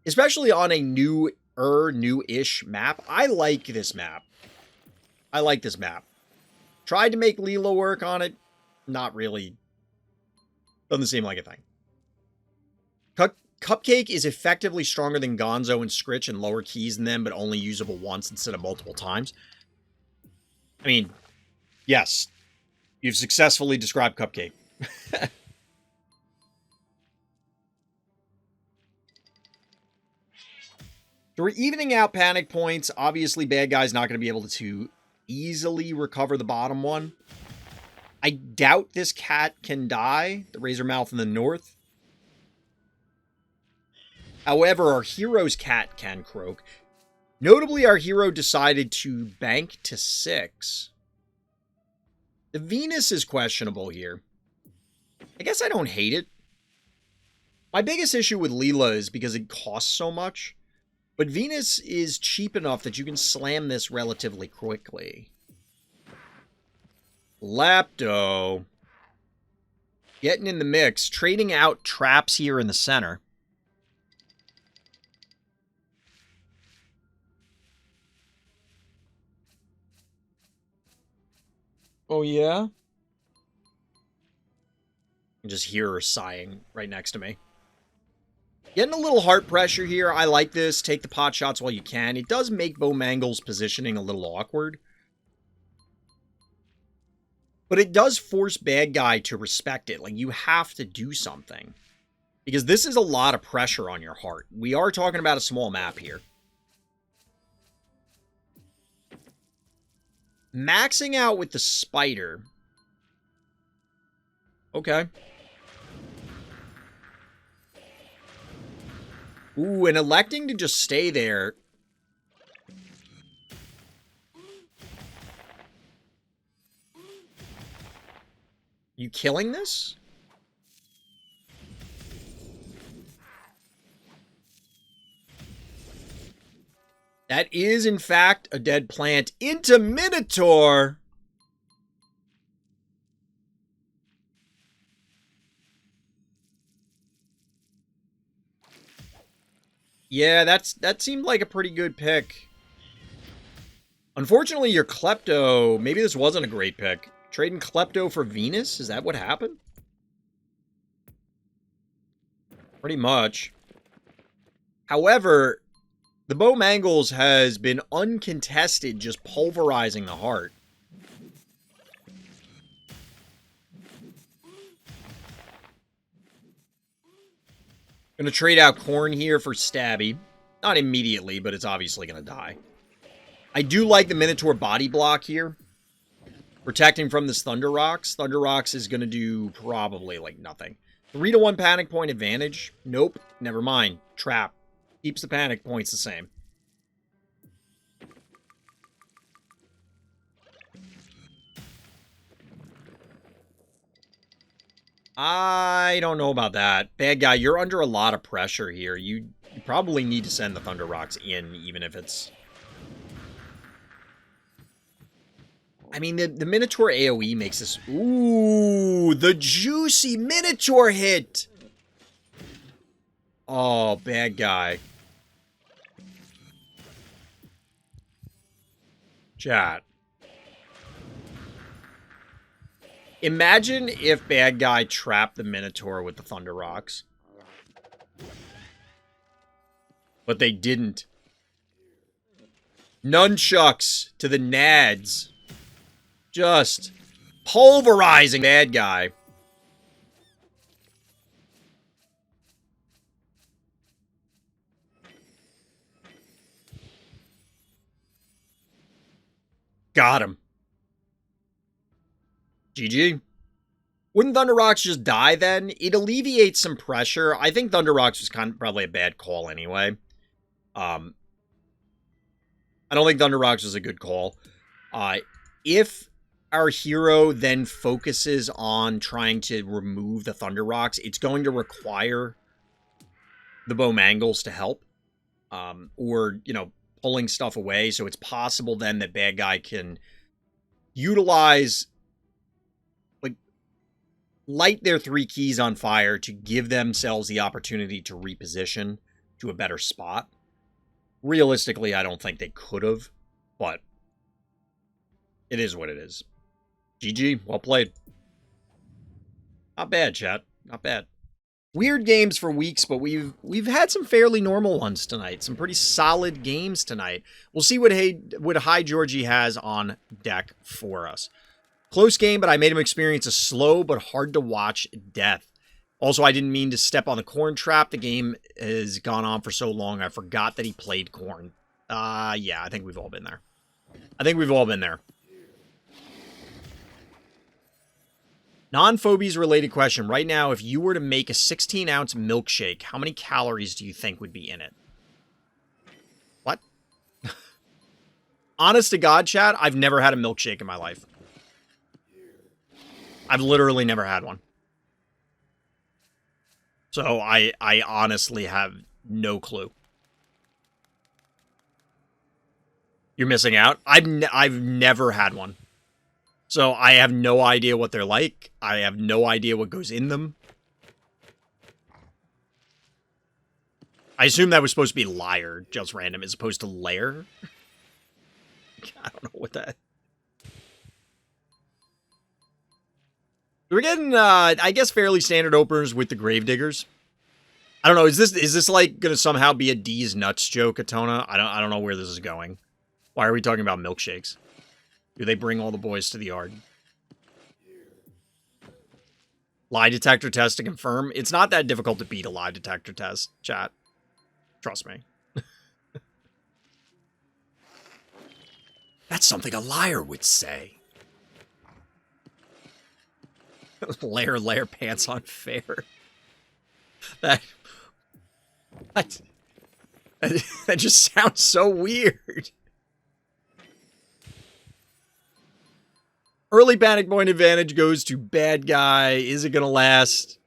Especially on a new-ish map. I like this map. I like this map. Tried to make Lilo work on it. Not really. Doesn't seem like a thing. Cupcake is effectively stronger than Gonzo and Scritch and lower keys than them, but only usable once instead of multiple times. I mean, yes. You've successfully described Cupcake. So we're evening out panic points. Obviously, Bad Guy's not going to be able to easily recover the bottom one. I doubt this cat can die, the Razormouth in the north. However, our hero's cat can croak. Notably, our hero decided to bank to 6. The Venus is questionable here. I guess I don't hate it. My biggest issue with Leela is because it costs so much. But Venus is cheap enough that you can slam this relatively quickly. Lapto. Getting in the mix. Trading out traps here in the center. Oh, yeah? I can just hear her sighing right next to me. Getting a little heart pressure here. I like this. Take the pot shots while you can. It does make Bowmangle's positioning a little awkward. But it does force bad guy to respect it. Like, you have to do something. Because this is a lot of pressure on your heart. We are talking about a small map here. Maxing out with the spider. Okay. Ooh, and electing to just stay there. You killing this? That is, in fact, a dead plant into Minotaur. Yeah, that seemed like a pretty good pick. Unfortunately, your Klepto, maybe this wasn't a great pick. Trading Klepto for Venus? Is that what happened? Pretty much. However, the Bowmangles has been uncontested, just pulverizing the heart. Gonna trade out Corn here for Stabby. Not immediately, but it's obviously gonna die. I do like the Minotaur body block here. Protecting from this Thunder Rocks. Thunder Rocks is gonna do probably, like, nothing. 3-1 panic point advantage. Nope. Never mind. Trap. Keeps the panic points the same. I don't know about that. Bad guy, you're under a lot of pressure here. You probably need to send the Thunder Rocks in, even if it's... I mean, the Minotaur AoE makes this... Ooh, the juicy Minotaur hit! Oh, bad guy. Chat. Imagine if bad guy trapped the Minotaur with the Thunder Rocks. But they didn't. Nunchucks to the nads. Just pulverizing bad guy. Got him. GG. Wouldn't Thunder Rocks just die then? It alleviates some pressure. I think Thunder Rocks was kind of probably a bad call anyway. I don't think Thunder Rocks was a good call. If our hero then focuses on trying to remove the Thunder Rocks, it's going to require the Bowmangles to help. Or, you know, pulling stuff away. So it's possible then that bad guy can utilize... light their 3 keys on fire to give themselves the opportunity to reposition to a better spot. Realistically, I don't think they could have, but it is what it is. GG, well played. Not bad, chat. Not bad. Weird games for weeks, but we've had some fairly normal ones tonight. Some pretty solid games tonight. We'll see what High Georgie has on deck for us. Close game, but I made him experience a slow but hard to watch death. Also, I didn't mean to step on the Corn trap. The game has gone on for so long, I forgot that he played Corn. Yeah, I think we've all been there. I think we've all been there. Non-phobies related question. Right now, if you were to make a 16-ounce milkshake, how many calories do you think would be in it? What? Honest to God, chat, I've never had a milkshake in my life. I've literally never had one. So I honestly have no clue. You're missing out. I've never had one. So I have no idea what they're like. I have no idea what goes in them. I assume that was supposed to be liar, just random, as opposed to lair. I don't know what that... We're getting, I guess, fairly standard openers with the Gravediggers. I don't know. Is this like gonna somehow be a D's nuts joke, Atona? I don't know where this is going. Why are we talking about milkshakes? Do they bring all the boys to the yard? Lie detector test to confirm. It's not that difficult to beat a lie detector test, chat. Trust me. That's something a liar would say. Layer pants on fair. That just sounds so weird. Early panic point advantage goes to bad guy. Is it gonna last?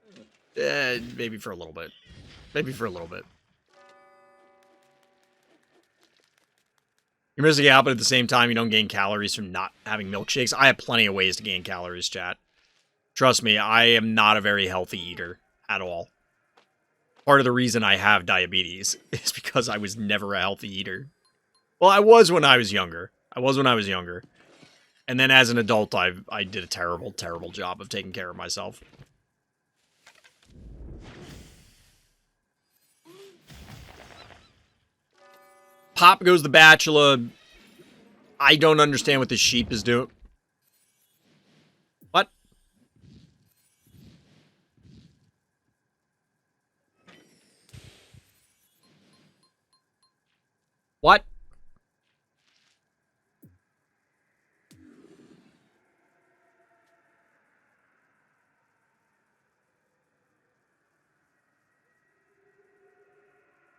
Maybe for a little bit. Maybe for a little bit. You're missing out, but at the same time, you don't gain calories from not having milkshakes. I have plenty of ways to gain calories, chat. Trust me, I am not a very healthy eater at all. Part of the reason I have diabetes is because I was never a healthy eater. Well, I was when I was younger. And then as an adult, I did a terrible, terrible job of taking care of myself. Pop goes the Bachelor. I don't understand what this sheep is doing. What? What?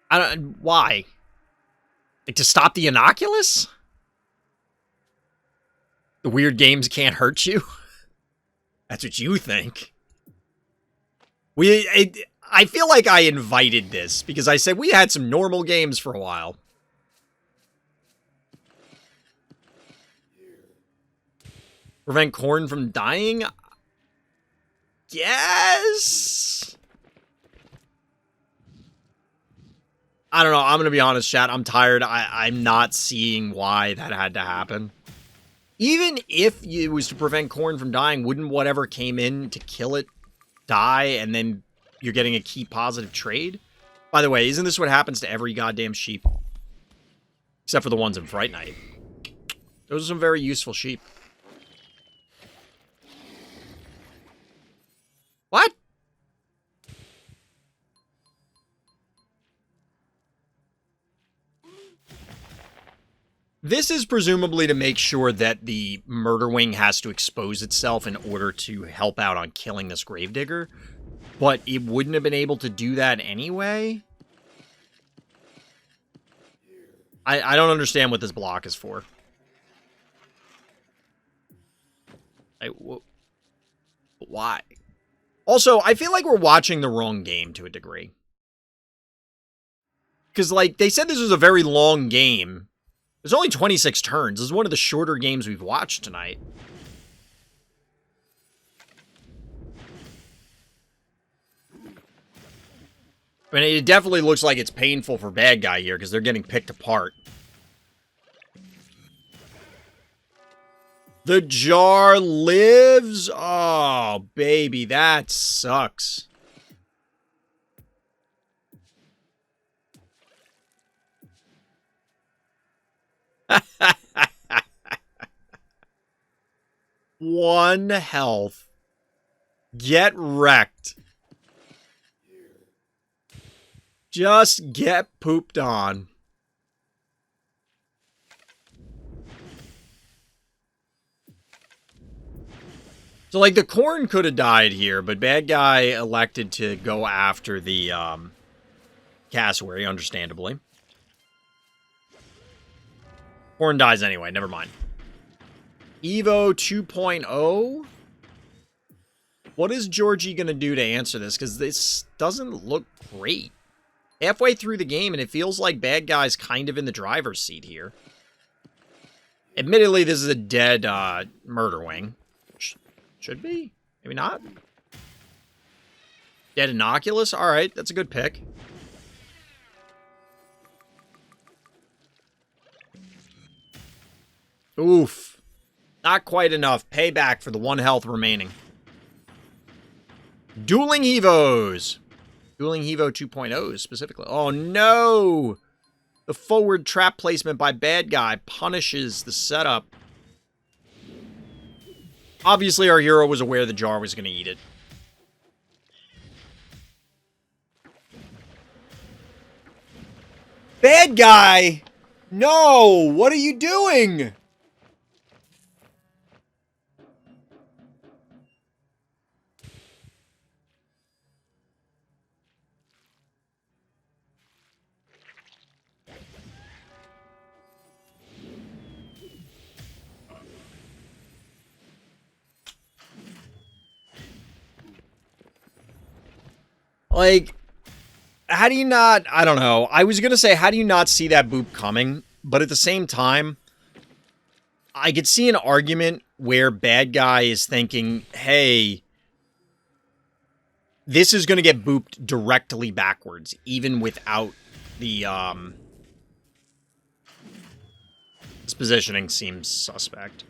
I don't... Why? Like, to stop the innocuous? The weird games can't hurt you? That's what you think. I feel like I invited this, because I said we had some normal games for a while. Prevent corn from dying? Yes! I don't know. I'm going to be honest, chat. I'm tired. I'm not seeing why that had to happen. Even if it was to prevent corn from dying, wouldn't whatever came in to kill it die, and then you're getting a key positive trade? By the way, isn't this what happens to every goddamn sheep? Except for the ones in Fright Night. Those are some very useful sheep. What? This is presumably to make sure that the murder wing has to expose itself in order to help out on killing this gravedigger. But it wouldn't have been able to do that anyway? I don't understand what this block is for. Why? Also, I feel like we're watching the wrong game to a degree. Because, like, they said this was a very long game. There's only 26 turns. This is one of the shorter games we've watched tonight. I mean, it definitely looks like it's painful for bad guy here, because they're getting picked apart. The jar lives? Oh, baby, that sucks. One health. Get wrecked. Just get pooped on. So, like, the corn could have died here, but bad guy elected to go after the cassowary, understandably. Corn dies anyway, never mind. Evo 2.0? What is Georgie going to do to answer this? Because this doesn't look great. Halfway through the game, and it feels like bad guy's kind of in the driver's seat here. Admittedly, this is a dead murder wing. Should be? Maybe not? Dead Innocuous? Alright, that's a good pick. Oof. Not quite enough. Payback for the 1 health remaining. Dueling Evos. Dueling Evo 2.0 specifically. Oh no! The forward trap placement by bad guy punishes the setup. Obviously, our hero was aware the jar was going to eat it. Bad guy! No! What are you doing? Like, how do you not... I don't know. I was going to say, how do you not see that boop coming? But at the same time, I could see an argument where bad guy is thinking, hey, this is going to get booped directly backwards, even without the... This positioning seems suspect.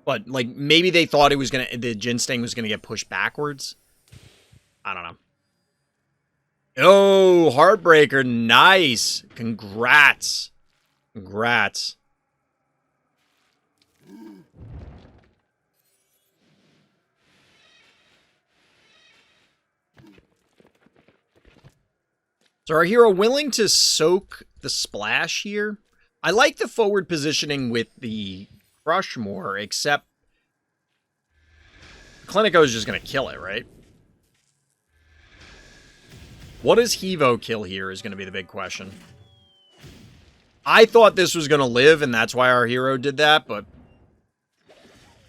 But, like, maybe they thought it was going to... The Jin Sting was going to get pushed backwards. I don't know. Oh, Heartbreaker. Nice. Congrats. Congrats. So our hero willing to soak the splash here? I like the forward positioning with the crush more, except Clinico is just going to kill it, right? What does Hevo kill here is going to be the big question. I thought this was going to live, and that's why our hero did that, but...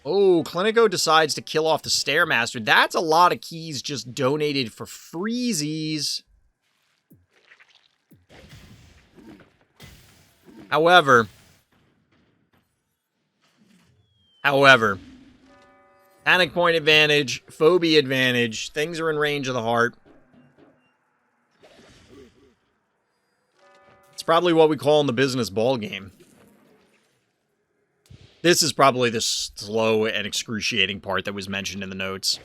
Oh, Clinico decides to kill off the Stairmaster. That's a lot of keys just donated for freezies. However, panic point advantage, phobia advantage, things are in range of the heart. It's probably what we call in the business ball game. This is probably the slow and excruciating part that was mentioned in the notes.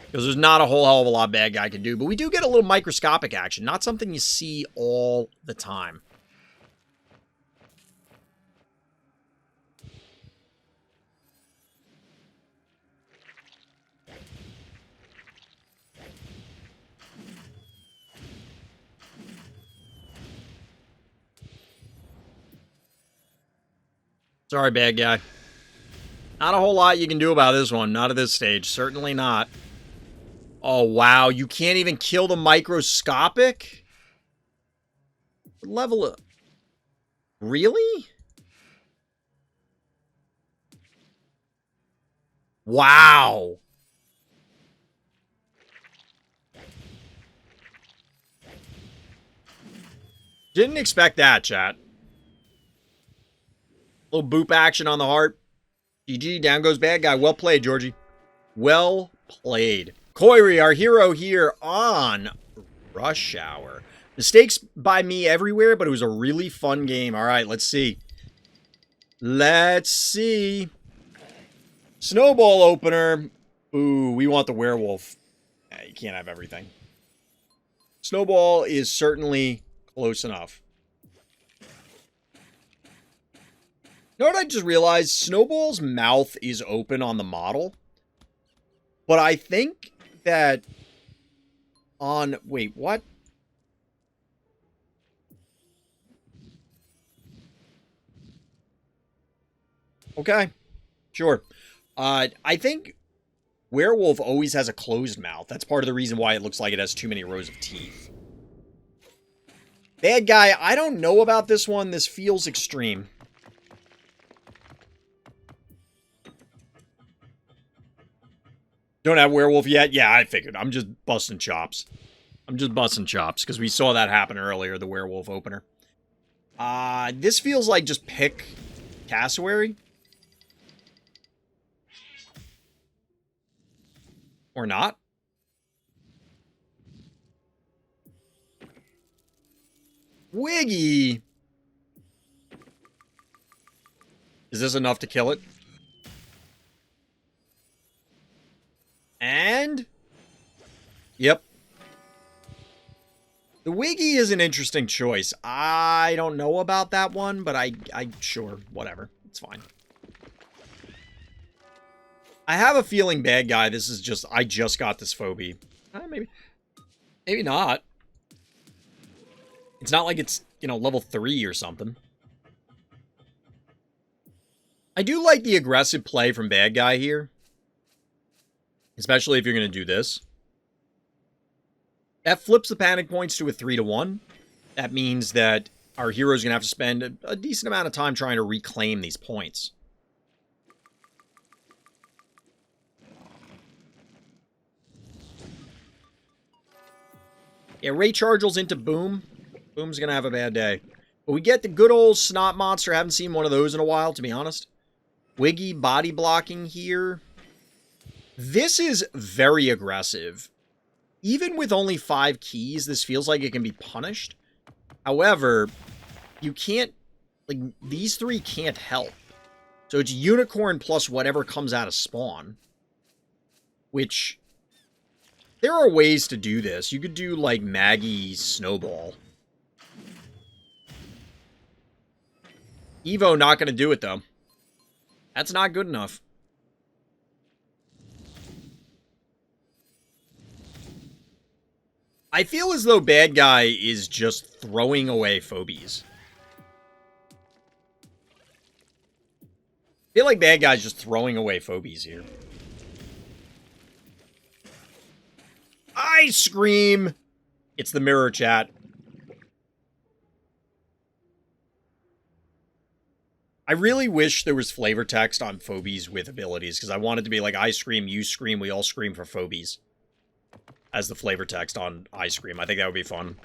Because there's not a whole hell of a lot bad guy can do. But we do get a little microscopic action. Not something you see all the time. Sorry, bad guy. Not a whole lot you can do about this one. Not at this stage. Certainly not. Oh, wow. You can't even kill the microscopic? What level of... Really? Wow. Didn't expect that, chat. Little boop action on the heart. GG, down goes bad guy. Well played, Georgie. Well played. Koyre, our hero here on Rush Hour. Mistakes by me everywhere, but it was a really fun game. All right, let's see. Let's see. Snowball opener. Ooh, we want the werewolf. Yeah, you can't have everything. Snowball is certainly close enough. You know what I just realized? Snowball's mouth is open on the model. But I think that on... Wait, what? Okay, sure. I think werewolf always has a closed mouth. That's part of the reason why it looks like it has too many rows of teeth. Bad guy, I don't know about this one. This feels extreme. Don't have werewolf yet? Yeah, I figured. I'm just busting chops. Because we saw that happen earlier, the werewolf opener. This feels like just pick cassowary. Or not. Wiggy! Is this enough to kill it? And? Yep. The Wiggy is an interesting choice. I don't know about that one, but I sure, whatever. It's fine. I have a feeling, bad guy, this is just, I just got this phobie. Maybe not. It's not like it's, you know, level 3 or something. I do like the aggressive play from bad guy here. Especially if you're going to do this. That flips the panic points to a 3-1. That means that our hero's going to have to spend a decent amount of time trying to reclaim these points. Yeah, Ray Chargels into Boom. Boom's going to have a bad day. But we get the good old Snot Monster. I haven't seen one of those in a while, to be honest. Wiggy body blocking here. This is very aggressive. Even with only 5 keys, this feels like it can be punished. However, you can't... Like, these 3 can't help. So it's Unicorn plus whatever comes out of spawn. Which... There are ways to do this. You could do, like, Maggie's Snowball. Evo not going to do it, though. That's not good enough. I feel as though bad guy is just throwing away phobies. I feel like bad guy's just throwing away phobies here. I scream! It's the mirror chat. I really wish there was flavor text on phobies with abilities, because I want it to be like, I scream, you scream, we all scream for phobies. As the flavor text on I Scream. I think that would be fun.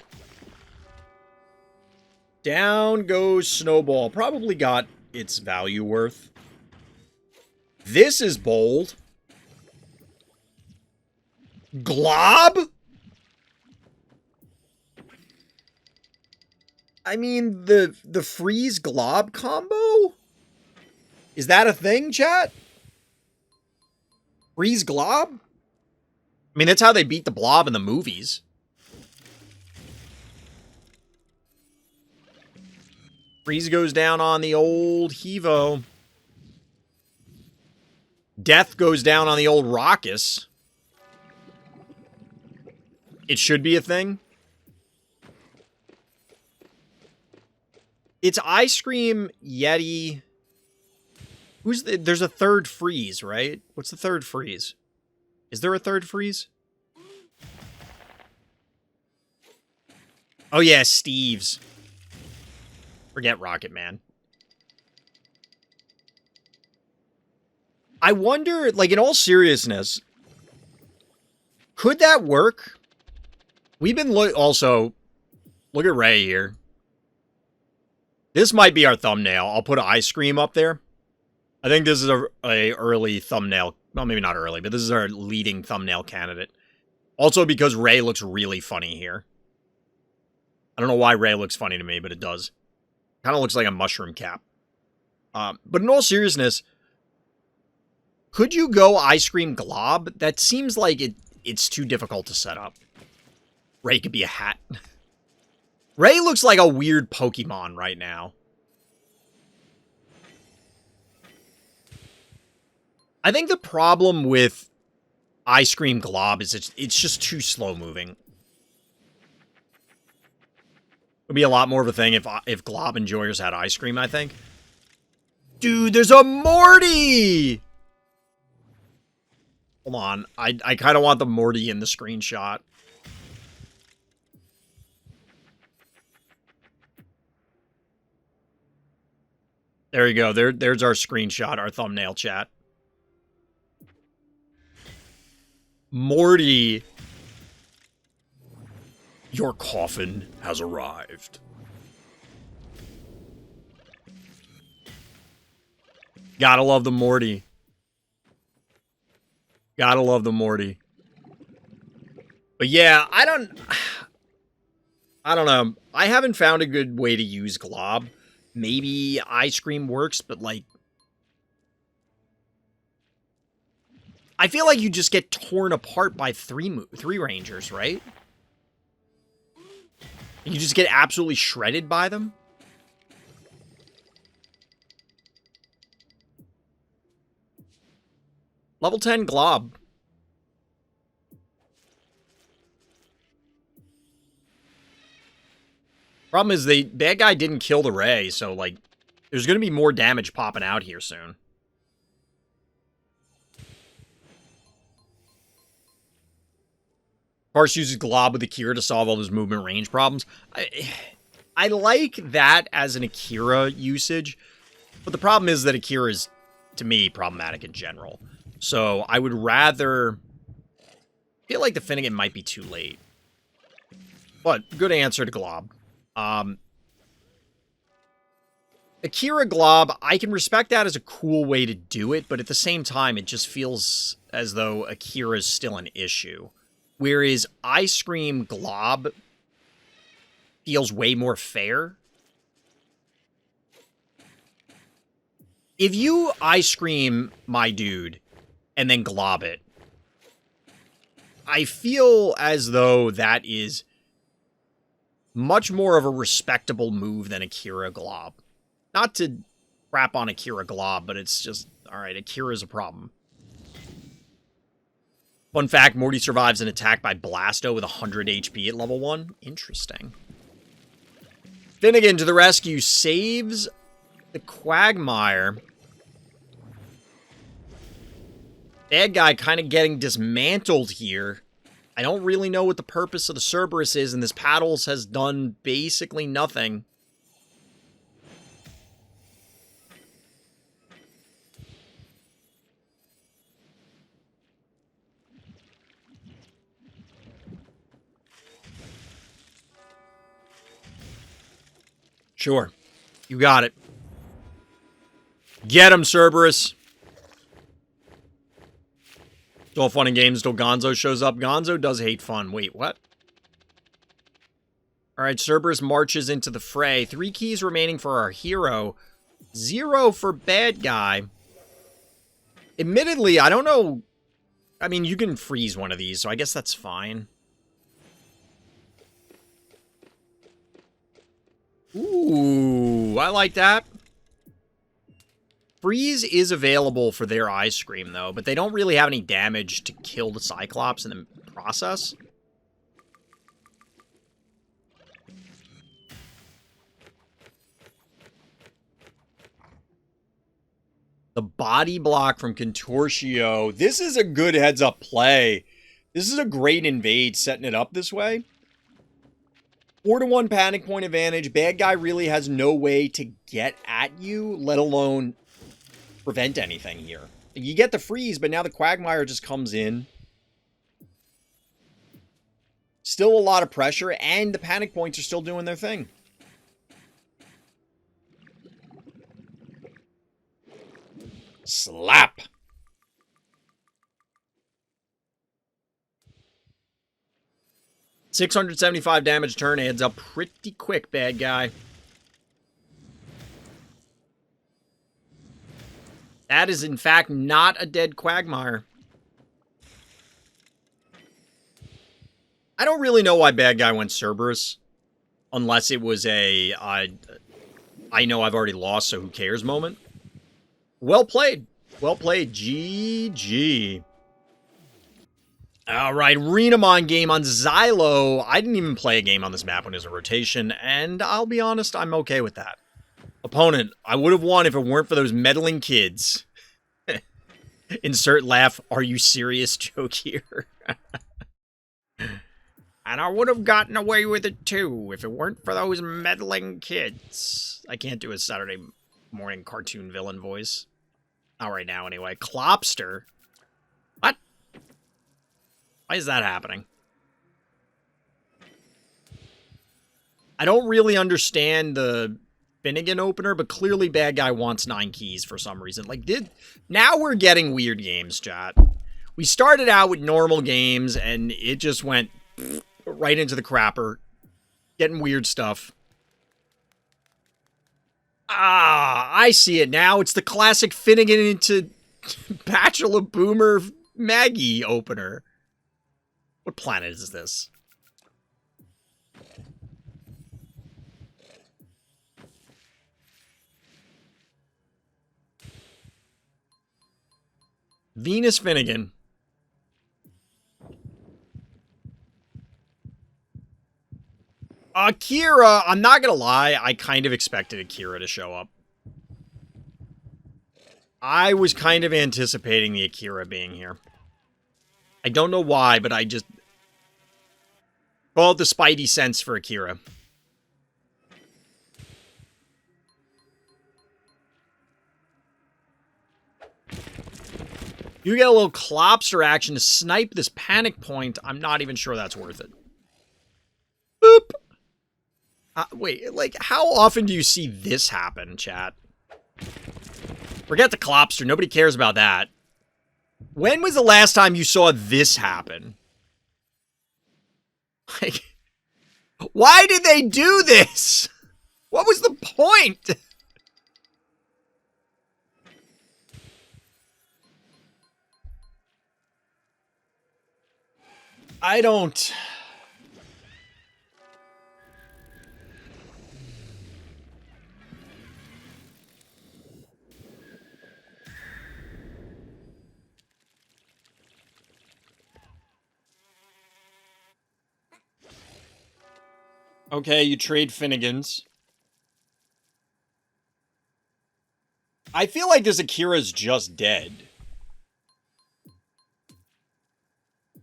Down goes Snowball. Probably got its value worth. This is bold. Glob? I mean, the freeze glob combo? Is that a thing, chat? Freeze glob? I mean, that's how they beat the blob in the movies. Freeze goes down on the old Hevo. Death goes down on the old Raucous. It should be a thing. It's Ice Cream, Yeti. There's a third freeze, right? What's the third freeze? Is there a third freeze? Oh yeah, Steve's. Forget Rocket Man. I wonder, like, in all seriousness, could that work? We've been also, look at Ray here. This might be our thumbnail. I'll put an ice cream up there. I think this is a early thumbnail. Well, maybe not early, but this is our leading thumbnail candidate. Also because Ray looks really funny here. I don't know why Ray looks funny to me, but it does. Kind of looks like a mushroom cap. But in all seriousness, could you go Ice Cream Glob? That seems like it's too difficult to set up. Ray could be a hat. Ray looks like a weird Pokemon right now. I think the problem with Ice Cream Glob is it's just too slow moving. It would be a lot more of a thing if Glob Enjoyers had ice cream, I think. Dude, there's a Morty! Hold on. I kind of want the Morty in the screenshot. There you go. There's our screenshot, our thumbnail chat. Morty. Your coffin has arrived. Gotta love the Morty. Gotta love the Morty. But yeah, I don't know. I haven't found a good way to use Glob. Maybe Ice Cream works, but like, I feel like you just get torn apart by three rangers, right? You just get absolutely shredded by them. Level 10 Glob. Problem is, bad guy didn't kill the Ray, so, like, there's going to be more damage popping out here soon. Parse uses Glob with Akira to solve all those movement range problems. I like that as an Akira usage, but the problem is that Akira is, to me, problematic in general. So I would rather... I feel like the Finnegan might be too late. But good answer to Glob. Akira Glob, I can respect that as a cool way to do it, but at the same time, it just feels as though Akira is still an issue. Whereas Ice Cream Glob feels way more fair. If you Ice Cream my dude and then Glob it, I feel as though that is much more of a respectable move than Akira Glob. Not to crap on Akira Glob, but it's just, alright, Akira's a problem. Fun fact, Morty survives an attack by Blasto with 100 HP at level 1. Interesting. Finnegan to the rescue, saves the Quagmire. Bad guy kind of getting dismantled here. I don't really know what the purpose of the Cerberus is, and this Paddles has done basically nothing. Sure. You got it. Get him, Cerberus. It's all fun and games till Gonzo shows up. Gonzo does hate fun. Wait, what? Alright, Cerberus marches into the fray. 3 keys remaining for our hero. 0 for bad guy. Admittedly, I don't know. I mean, you can freeze one of these, so I guess that's fine. Ooh, I like that. Freeze is available for their Ice Cream, though, but they don't really have any damage to kill the Cyclops in the process. The body block from Contortio. This is a good heads-up play. This is a great invade, setting it up this way. 4-1 panic point advantage. Bad guy really has no way to get at you, let alone prevent anything here. You get the freeze, but now the Quagmire just comes in. Still a lot of pressure, and the panic points are still doing their thing. Slap! $675 damage turn, adds up pretty quick, bad guy. That is, in fact, not a dead Quagmire. I don't really know why bad guy went Cerberus. Unless it was a, I know I've already lost, so who cares moment. Well played. Well played. GG. Alright, Renamon game on Xylo. I didn't even play a game on this map when it was a rotation, and I'll be honest, I'm okay with that. Opponent, I would have won if it weren't for those meddling kids. Insert laugh, are you serious joke here. And I would have gotten away with it too if it weren't for those meddling kids. I can't do a Saturday morning cartoon villain voice. Not right now anyway. Clopster? What? Why is that happening? I don't really understand the Finnegan opener, but clearly bad guy wants 9 keys for some reason. Like, now we're getting weird games, chat. We started out with normal games, and it just went right into the crapper. Getting weird stuff. Ah, I see it now. It's the classic Finnegan into Bachelor Boomer Maggie opener. What planet is this? Venus Finnegan. Akira, I'm not gonna lie, I kind of expected Akira to show up. I was kind of anticipating the Akira being here. I don't know why, but I just called the Spidey sense for Akira. You get a little Clopster action to snipe this panic point. I'm not even sure that's worth it. Boop! Wait, like, how often do you see this happen, chat? Forget the Clopster. Nobody cares about that. When was the last time you saw this happen? Like, why did they do this? What was the point? I don't... Okay, you trade Finnegans. I feel like this Akira's just dead.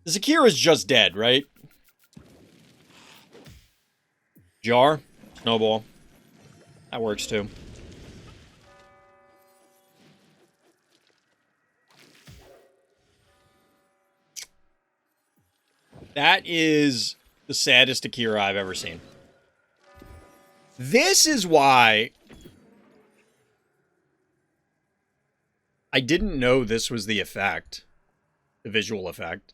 This Akira's just dead, right? Jar. Snowball. That works too. That is the saddest Akira I've ever seen. This is why I didn't know this was the effect. The visual effect.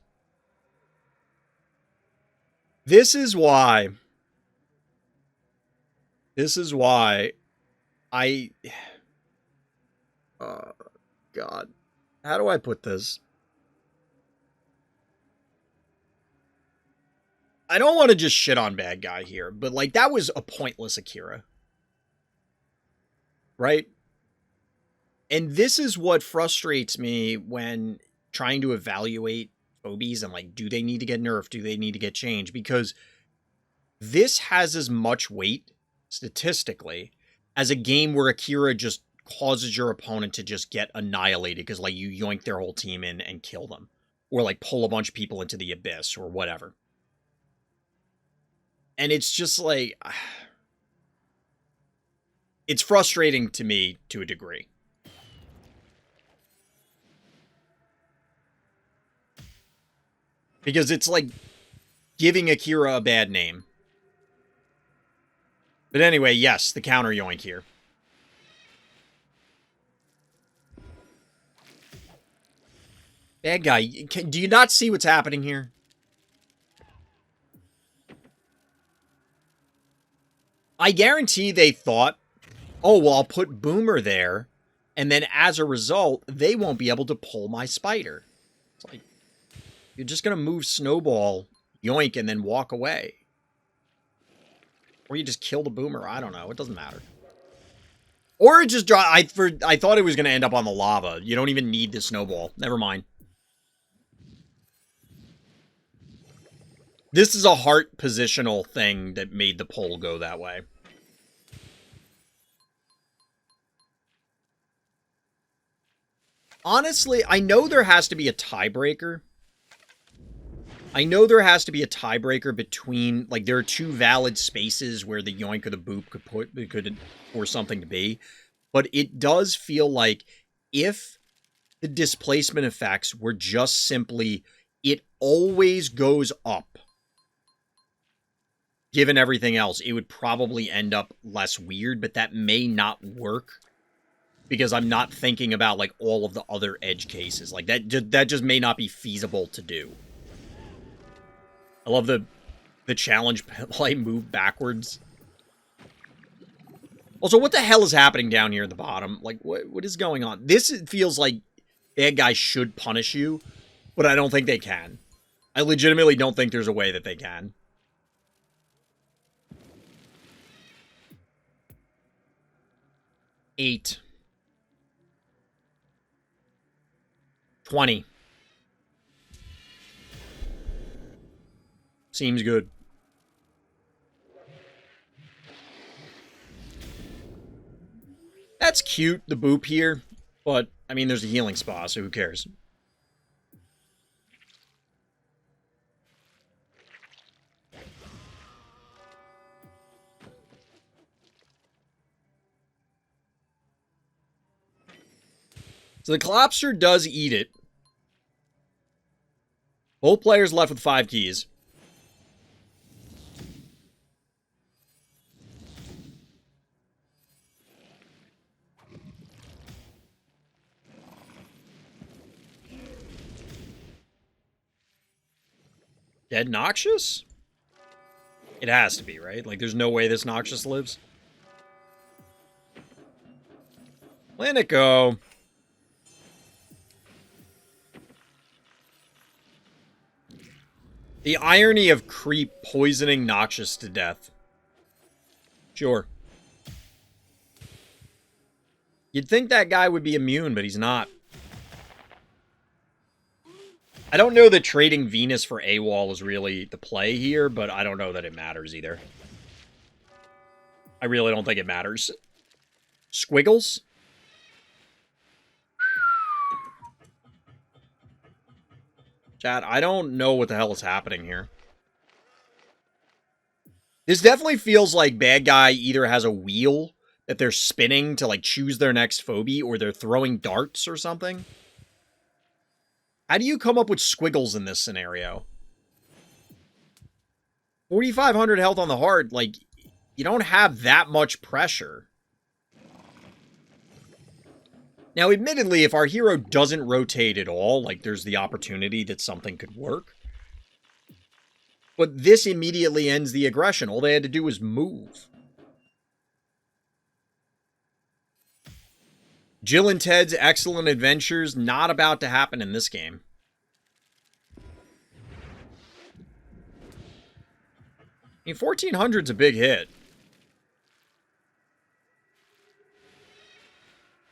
This is why I... God. How do I put this? I don't want to just shit on bad guy here, but, like, that was a pointless Akira. Right? And this is what frustrates me when trying to evaluate Phobies and, like, do they need to get nerfed? Do they need to get changed? Because this has as much weight, statistically, as a game where Akira just causes your opponent to just get annihilated because, like, you yoink their whole team in and kill them. Or, like, pull a bunch of people into the abyss or whatever. And it's just like... It's frustrating to me to a degree. Because it's like giving Akira a bad name. But anyway, yes, the counter yoink here. Bad guy, do you not see what's happening here? I guarantee they thought, oh, well, I'll put Boomer there, and then as a result, they won't be able to pull my spider. It's like, you're just going to move Snowball, yoink, and then walk away. Or you just kill the Boomer. I don't know. It doesn't matter. Or it just I thought it was going to end up on the lava. You don't even need the Snowball. Never mind. This is a heart positional thing that made the poll go that way. Honestly, I know there has to be a tiebreaker. I know there has to be a tiebreaker between, like, there are two valid spaces where the yoink or the boop could force something to be. But it does feel like if the displacement effects were just simply, it always goes up, given everything else, it would probably end up less weird, but that may not work because I'm not thinking about, like, all of the other edge cases. Like, that just may not be feasible to do. I love the challenge play move backwards. Also, what the hell is happening down here at the bottom? Like, what is going on? This feels like bad guys should punish you, but I don't think they can. I legitimately don't think there's a way that they can. $8. 20. Seems good. That's cute, the boop here. But, I mean, there's a healing spa, so who cares? So the Collapser does eat it. Both players left with 5 keys. Dead Noxious? It has to be, right? Like, there's no way this Noxious lives. Let it go. The irony of Creep poisoning Noxious to death. Sure. You'd think that guy would be immune, but he's not. I don't know that trading Venus for AWOL is really the play here, but I don't know that it matters either. I really don't think it matters. Squiggles? Chat, I don't know what the hell is happening here. This definitely feels like bad guy either has a wheel that they're spinning to, like, choose their next phobie, or they're throwing darts or something. How do you come up with squiggles in this scenario? 4,500 health on the heart, like, you don't have that much pressure. Now, admittedly, if our hero doesn't rotate at all, like, there's the opportunity that something could work. But this immediately ends the aggression. All they had to do was move. Jill and Ted's Excellent Adventures, not about to happen in this game. I mean, 1,400's a big hit.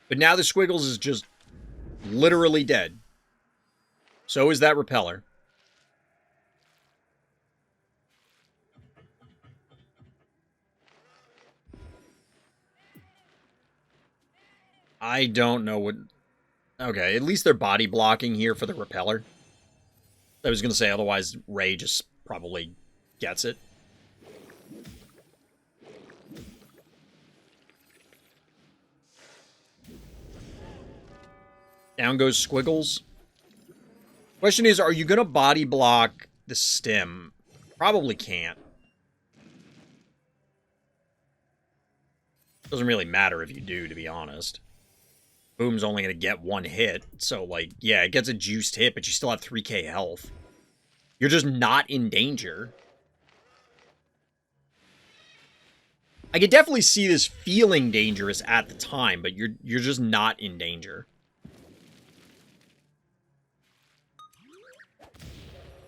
But now the Squiggles is just literally dead. So is that Repeller. I don't know what... Okay, at least they're body blocking here for the Repeller. I was going to say, otherwise Ray just probably gets it. Down goes Squiggles. Question is, are you going to body block the stim? Probably can't. Doesn't really matter if you do, to be honest. Boom's only going to get 1 hit. So, like, yeah, it gets a juiced hit, but you still have 3k health. You're just not in danger. I could definitely see this feeling dangerous at the time, but you're just not in danger.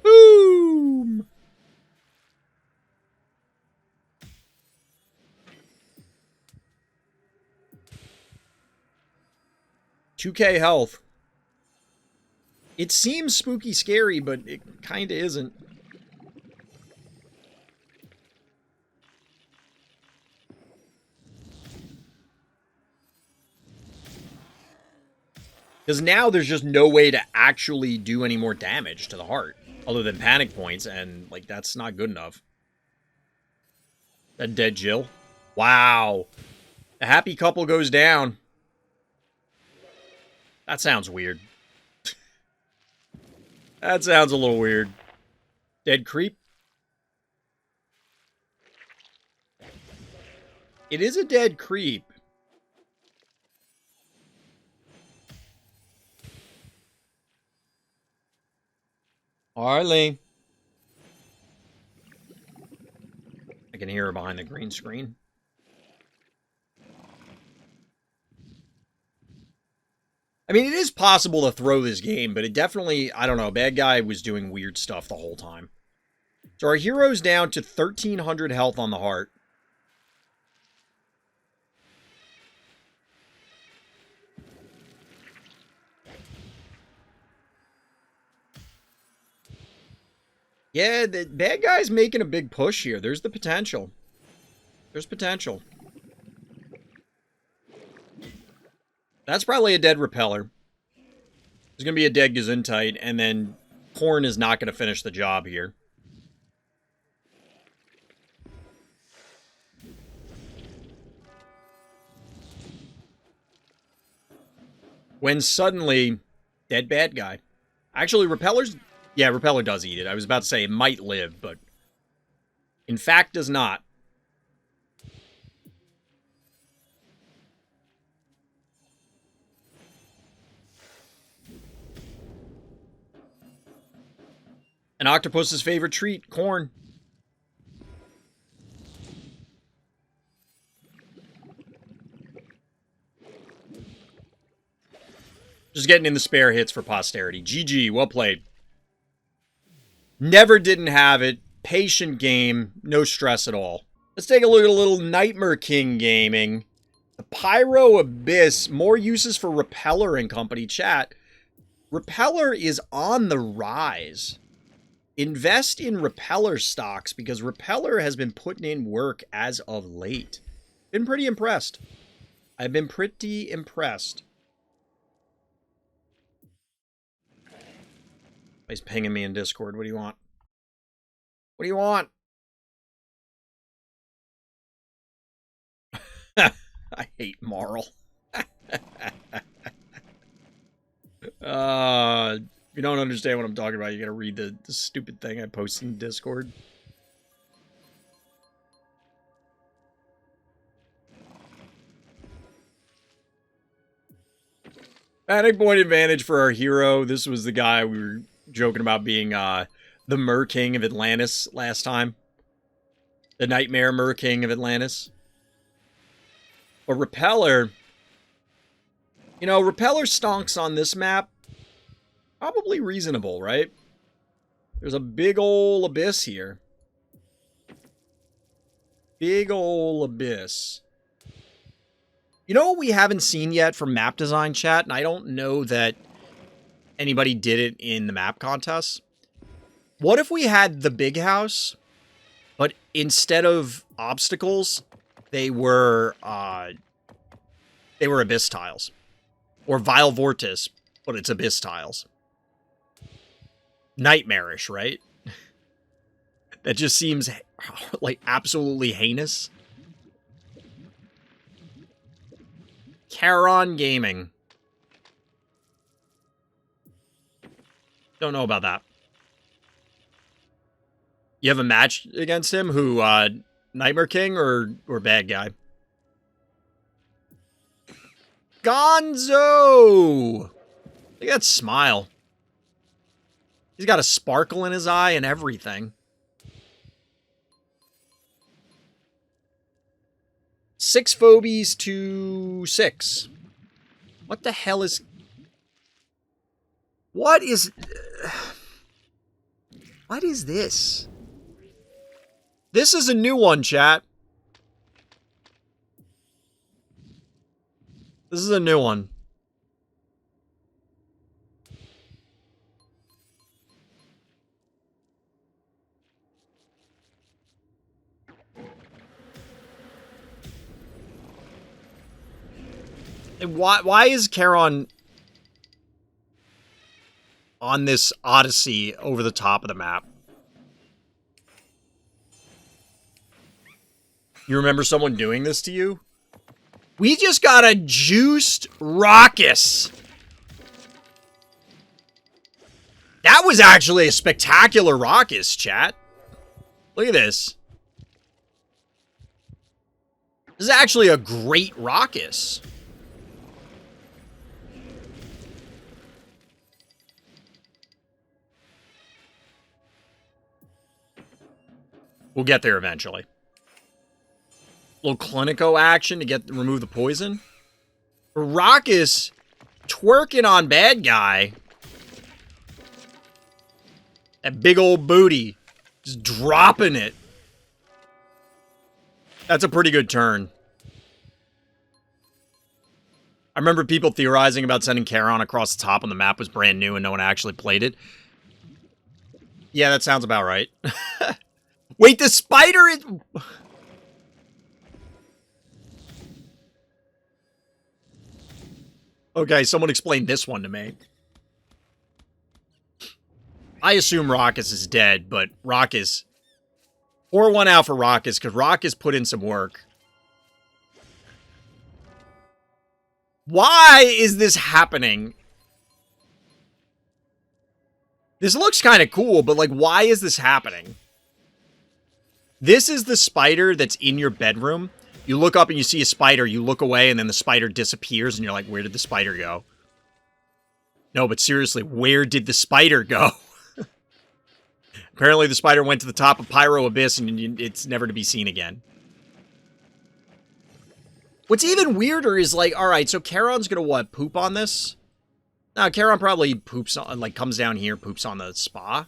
Boom! $2k health. It seems spooky scary, but it kind of isn't. Because now there's just no way to actually do any more damage to the heart. Other than panic points, and, like, that's not good enough. That dead Jill. Wow. The happy couple goes down. That sounds weird. That sounds a little weird. Dead creep. It is a dead creep. Harley. I can hear her behind the green screen. I mean, it is possible to throw this game, but it definitely, I don't know, bad guy was doing weird stuff the whole time. So our hero's down to 1,300 health on the heart. Yeah, the bad guy's making a big push here. There's the potential. There's potential. That's probably a dead Repeller. There's going to be a dead Gesundheit, and then Korn is not going to finish the job here. When suddenly, dead bad guy. Actually, Repeller's... Yeah, Repeller does eat it. I was about to say it might live, but... in fact does not. An octopus's favorite treat, corn. Just getting in the spare hits for posterity. GG, well played. Never didn't have it. Patient game. No stress at all. Let's take a look at a little Nightmerking gaming. The Pyro Abyss. More uses for Repeller and company. Chat. Repeller is on the rise. Invest in Repeller stocks because Repeller has been putting in work as of late. Been pretty impressed. I've been pretty impressed. He's pinging me in Discord. What do you want? What do you want? I hate Marl. If you don't understand what I'm talking about, you gotta read the stupid thing I posted in Discord. Panic point advantage for our hero. This was the guy we were joking about being the Mer King of Atlantis last time. The Nightmare Mer King of Atlantis. But Repeller... you know, Repeller stonks on this map. Probably reasonable, right? There's a big ol' abyss here. Big ol' abyss. You know what we haven't seen yet from map design, chat? And I don't know that anybody did it in the map contest. What if we had the big house, but instead of obstacles, they were abyss tiles. Or Vile Vortis, but it's abyss tiles. Nightmarish, right? That just seems like absolutely heinous. Charon Gaming. Don't know about that. You have a match against him? Who, Nightmare King or bad guy? Gonzo! Look at that smile. He's got a sparkle in his eye and everything. 6 Phobies to 6. What the hell is... What is this? This is a new one, chat. This is a new one. And why is Charon... on this odyssey over the top of the map. You remember someone doing this to you? We just got a juiced Raucous. That was actually a spectacular Raucous, chat. Look at this. This is actually a great Raucous. We'll get there eventually. Little Clinico action to remove the poison. Raucous twerking on bad guy. That big old booty. Just dropping it. That's a pretty good turn. I remember people theorizing about sending Charon across the top when the map was brand new and no one actually played it. Yeah, that sounds about right. Wait, the spider is... Okay, someone explain this one to me. I assume Raucous is dead, but Raucous... Pour one out for Raucous, because Raucous put in some work. Why is this happening? This looks kind of cool, but, like, why is this happening? This is the spider that's in your bedroom. You look up and you see a spider, you look away, and then the spider disappears, and you're like, where did the spider go? No, but seriously, where did the spider go? Apparently the spider went to the top of Pyro Abyss, and it's never to be seen again. What's even weirder is, like, alright, so Charon's gonna, what, poop on this? No, Charon probably poops on, like, comes down here, poops on the spa.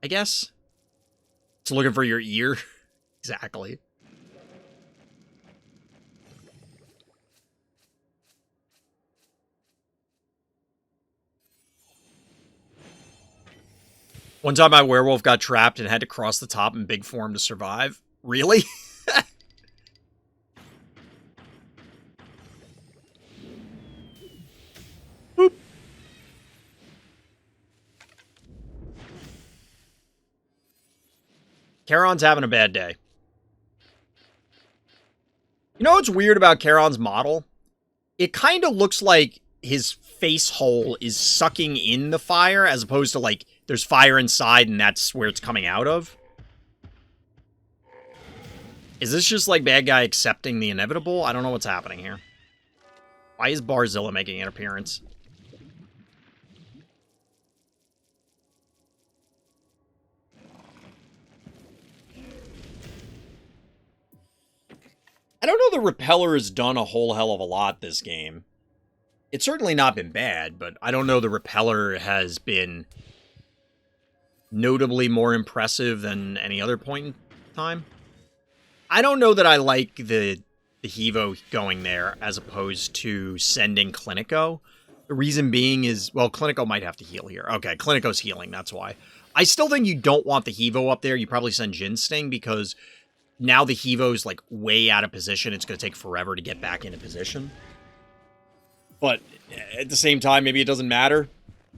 I guess? It's looking for your ear. Exactly. One time my werewolf got trapped and had to cross the top in big form to survive. Really? Boop. Charon's having a bad day. You know what's weird about Charon's model? It kind of looks like his face hole is sucking in the fire as opposed to, like, there's fire inside and that's where it's coming out of. Is this just, like, bad guy accepting the inevitable? I don't know what's happening here. Why is Barzilla making an appearance? I don't know the Repeller has done a whole hell of a lot this game. It's certainly not been bad, but I don't know the Repeller has been notably more impressive than any other point in time. I don't know that I like the Hevo going there as opposed to sending Clinico. The reason being is, well, Clinico might have to heal here. Okay, Clinico's healing, that's why. I still think you don't want the Hevo up there. You probably send Jin Sting because now the Hevo's, like, way out of position. It's going to take forever to get back into position. But at the same time, maybe it doesn't matter.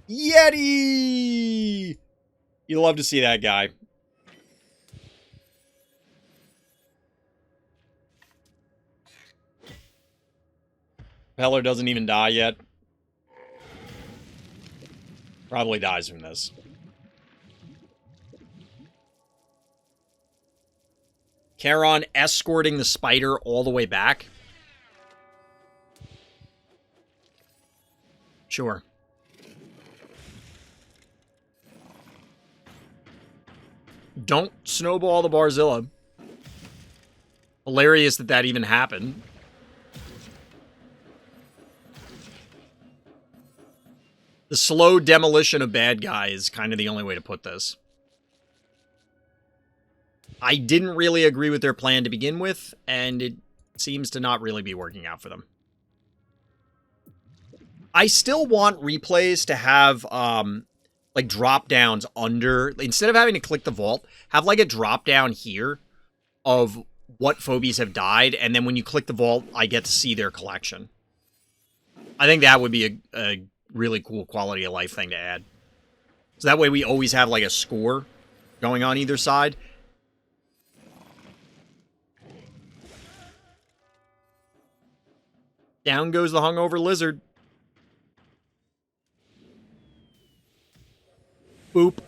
Yeti! You love to see that guy. Peller doesn't even die yet. Probably dies from this. Charon escorting the spider all the way back. Sure. Don't snowball the Barzilla. Hilarious that that even happened. The slow demolition of bad guy is kind of the only way to put this. I didn't really agree with their plan to begin with, and it seems to not really be working out for them. I still want replays to have, like, drop-downs under... Instead of having to click the vault, have, like, a drop-down here of what Phobies have died, and then when you click the vault, I get to see their collection. I think that would be a really cool quality of life thing to add. So that way we always have like a score going on either side. Down goes the hungover lizard. Boop.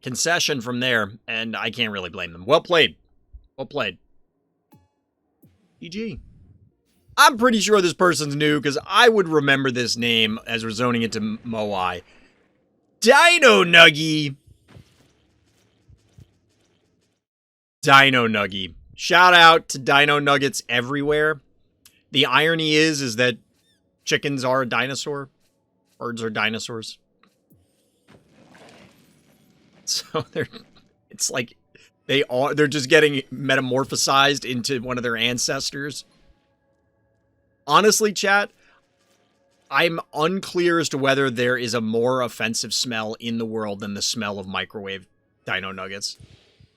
Concession from there, and I can't really blame them. Well played. Well played. GG. I'm pretty sure this person's new, because I would remember this name as we're zoning into Moai. Dino Nuggy. Dino Nuggy. Shout out to Dino Nuggets everywhere. The irony is that chickens are a dinosaur. Birds are dinosaurs. So it's like they're just getting metamorphosized into one of their ancestors. Honestly, chat, I'm unclear as to whether there is a more offensive smell in the world than the smell of microwave dino nuggets.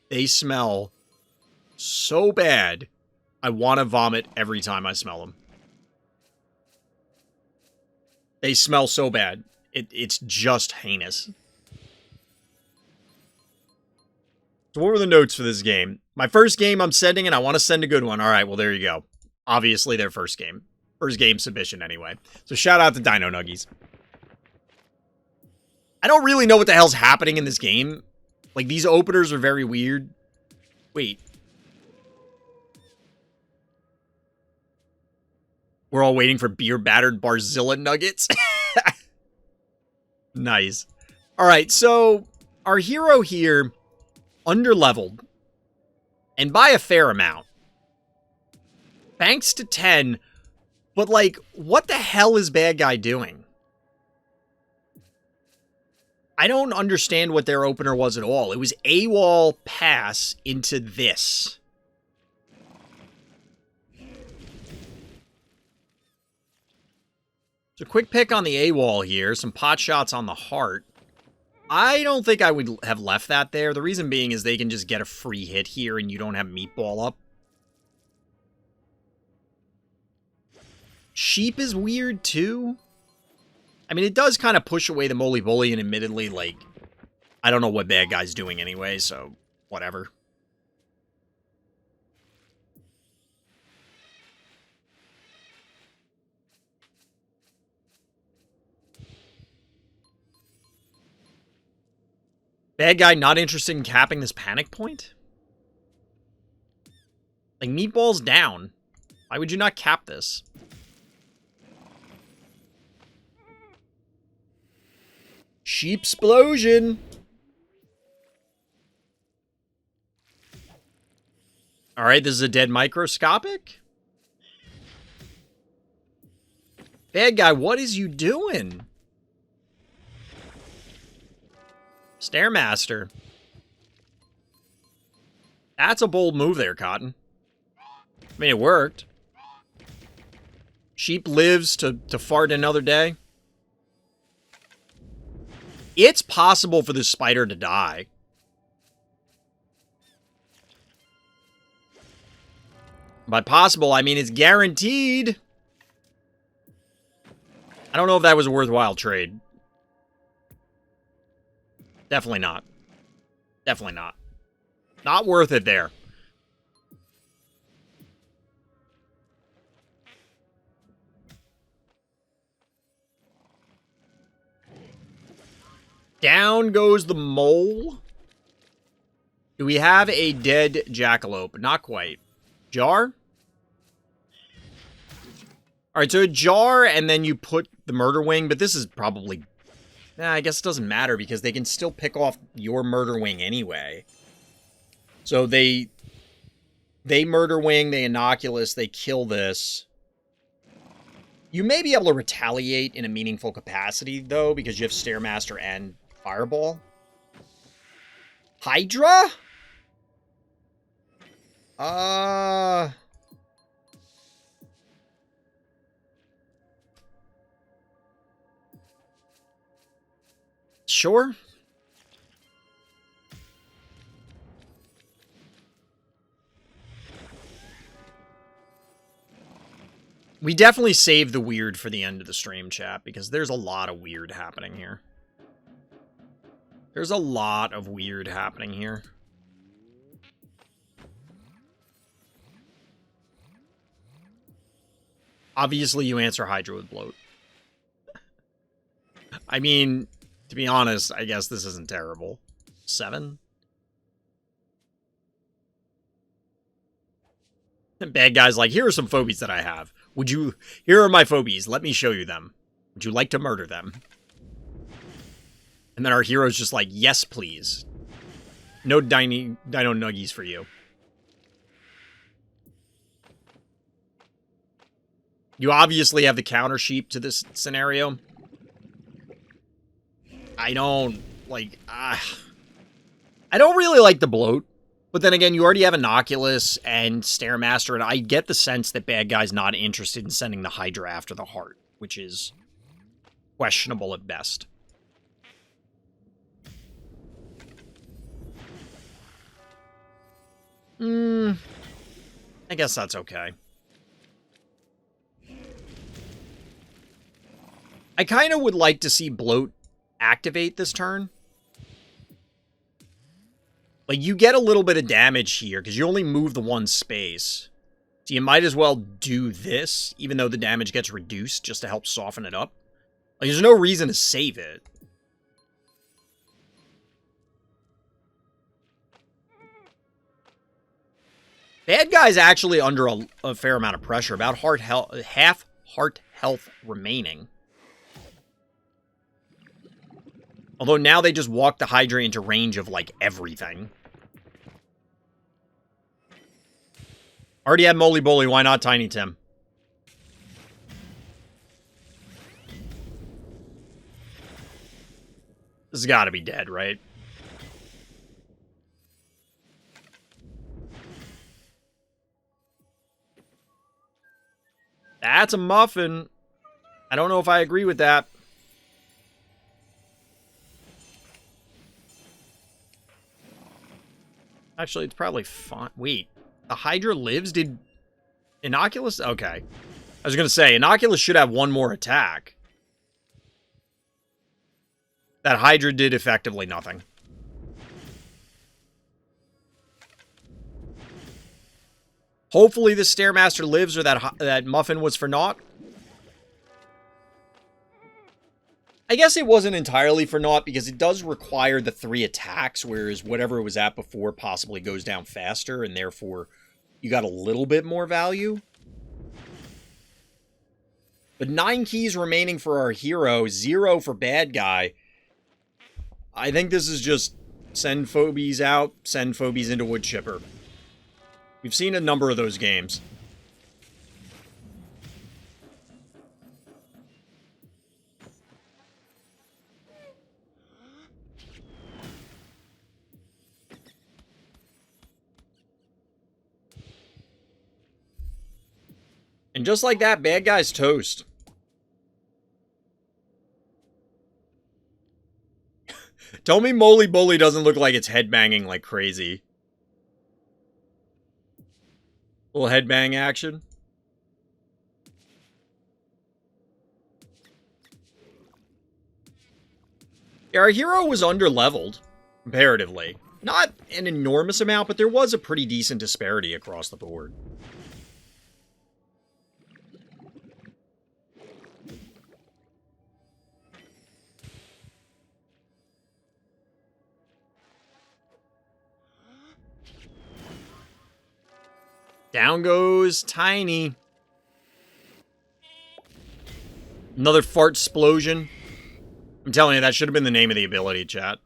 They smell so bad, I want to vomit every time I smell them. They smell so bad. It's just heinous. So what were the notes for this game? My first game I'm sending, and I want to send a good one. All right, well, there you go. Obviously, their first game. First game submission, anyway. So shout out to Dino Nuggies. I don't really know what the hell's happening in this game. Like, these openers are very weird. Wait. We're all waiting for beer-battered Barzilla nuggets? Nice. All right, so our hero here, underleveled, and by a fair amount. Thanks to 10, but, like, what the hell is bad guy doing? I don't understand what their opener was at all. It was AWOL pass into this. So quick pick on the AWOL here. Some pot shots on the heart. I don't think I would have left that there. The reason being is they can just get a free hit here and you don't have meatball up. Sheep is weird too. I mean, it does kind of push away the Moly Bully, and admittedly, like, I don't know what bad guy's doing anyway, so whatever. Bad guy not interested in capping this panic point? Like, meatball's down. Why would you not cap this? Sheepsplosion. Alright, this is a dead microscopic. Bad guy, what is you doing? Stairmaster. That's a bold move there, Cotton. I mean, it worked. Sheep lives to fart another day. It's possible for this spider to die. By possible, I mean it's guaranteed. I don't know if that was a worthwhile trade. Definitely not. Definitely not. Not worth it there. Down goes the mole. Do we have a dead jackalope? Not quite. Jar? Alright, so a jar, and then you put the murder wing, but this is probably... I guess it doesn't matter, because they can still pick off your murder wing anyway. So they murder wing, they inoculus, they kill this. You may be able to retaliate in a meaningful capacity, though, because you have Stairmaster and Fireball. Hydra? Sure. We definitely saved the weird for the end of the stream, chat, because there's a lot of weird happening here. There's a lot of weird happening here. Obviously, you answer Hydra with bloat. I mean, to be honest, I guess this isn't terrible. 7? And bad guy's like, here are some phobies that I have. Here are my phobies. Let me show you them. Would you like to murder them? And then our hero's just like, yes, please. No dino nuggies for you. You obviously have the counter sheep to this scenario. I don't, like, I don't really like the bloat. But then again, you already have Inoculus and Stairmaster, and I get the sense that bad guy's not interested in sending the Hydra after the heart, which is questionable at best. I guess that's okay. I kind of would like to see bloat activate this turn. Like, you get a little bit of damage here, because you only move the one space. So you might as well do this, even though the damage gets reduced, just to help soften it up. Like, there's no reason to save it. Bad guy's actually under a fair amount of pressure, about half heart health remaining. Although now they just walk the Hydra into range of, like, everything. Already had Moly Bully, why not Tiny Tim? This has got to be dead, right? That's a muffin. I don't know if I agree with that. Actually, it's probably fine. Wait, the Hydra lives? Did Inoculus? Okay. I was going to say, Inoculus should have one more attack. That Hydra did effectively nothing. Hopefully the Stairmaster lives, or that muffin was for naught. I guess it wasn't entirely for naught, because it does require the 3 attacks, whereas whatever it was at before possibly goes down faster, and therefore you got a little bit more value. But 9 keys remaining for our hero, 0 for bad guy. I think this is just send Phobies out, send Phobies into wood chipper. We've seen a number of those games. And just like that, bad guy's toast. Tell me Moly Bully doesn't look like it's headbanging like crazy. Little headbang action. Yeah, our hero was under-leveled, comparatively. Not an enormous amount, but there was a pretty decent disparity across the board. Down goes Tiny. Another fart explosion. I'm telling you, that should have been the name of the ability, chat.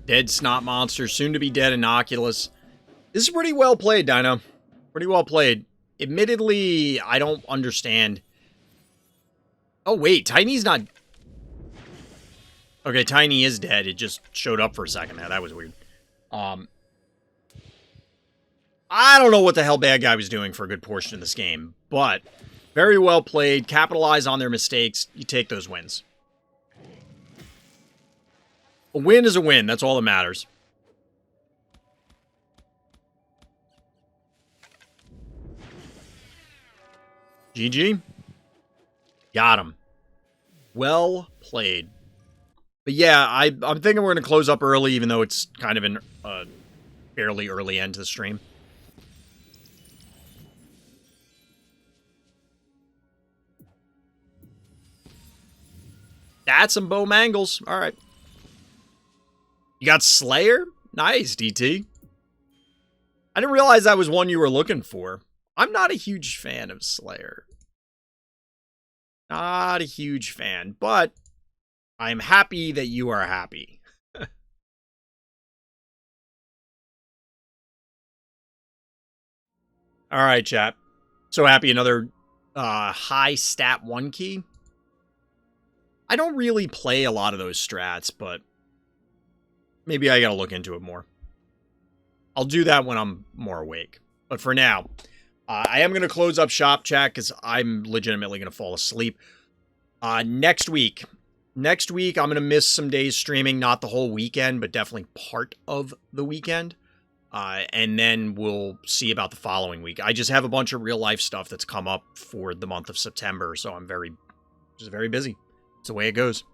Dead snot monster, soon to be dead Inoculus. This is pretty well played, Dino. Pretty well played. Admittedly, I don't understand. Oh, wait, Tiny's not... Okay, Tiny is dead. It just showed up for a second there. That was weird. I don't know what the hell bad guy was doing for a good portion of this game, but very well played. Capitalize on their mistakes. You take those wins. A win is a win. That's all that matters. GG. Got him. Well played. But yeah, I'm thinking we're going to close up early, even though it's kind of an fairly early end to the stream. That's some bow mangles. All right. You got Slayer? Nice, DT. I didn't realize that was one you were looking for. I'm not a huge fan of Slayer. Not a huge fan, but I'm happy that you are happy. All right, chat. So happy another high stat 1 key. I don't really play a lot of those strats, but maybe I gotta look into it more. I'll do that when I'm more awake. But for now, I am going to close up shop, chat, because I'm legitimately going to fall asleep. Next week, I'm going to miss some days streaming, not the whole weekend, but definitely part of the weekend. And then we'll see about the following week. I just have a bunch of real life stuff that's come up for the month of September, so I'm just very busy. It's the way it goes.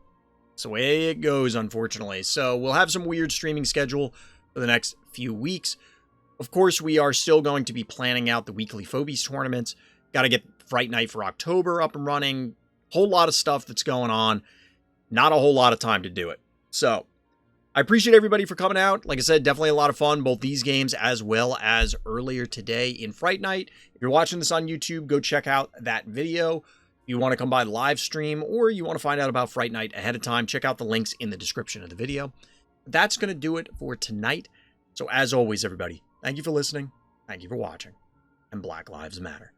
It's the way it goes, unfortunately. So we'll have some weird streaming schedule for the next few weeks. Of course, we are still going to be planning out the weekly Phobies tournaments. Got to get Fright Night for October up and running. Whole lot of stuff that's going on. Not a whole lot of time to do it. So, I appreciate everybody for coming out. Like I said, definitely a lot of fun, both these games as well as earlier today in Fright Night. If you're watching this on YouTube, go check out that video. If you want to come by the live stream or you want to find out about Fright Night ahead of time, check out the links in the description of the video. That's going to do it for tonight. So as always, everybody, thank you for listening, thank you for watching, and Black Lives Matter.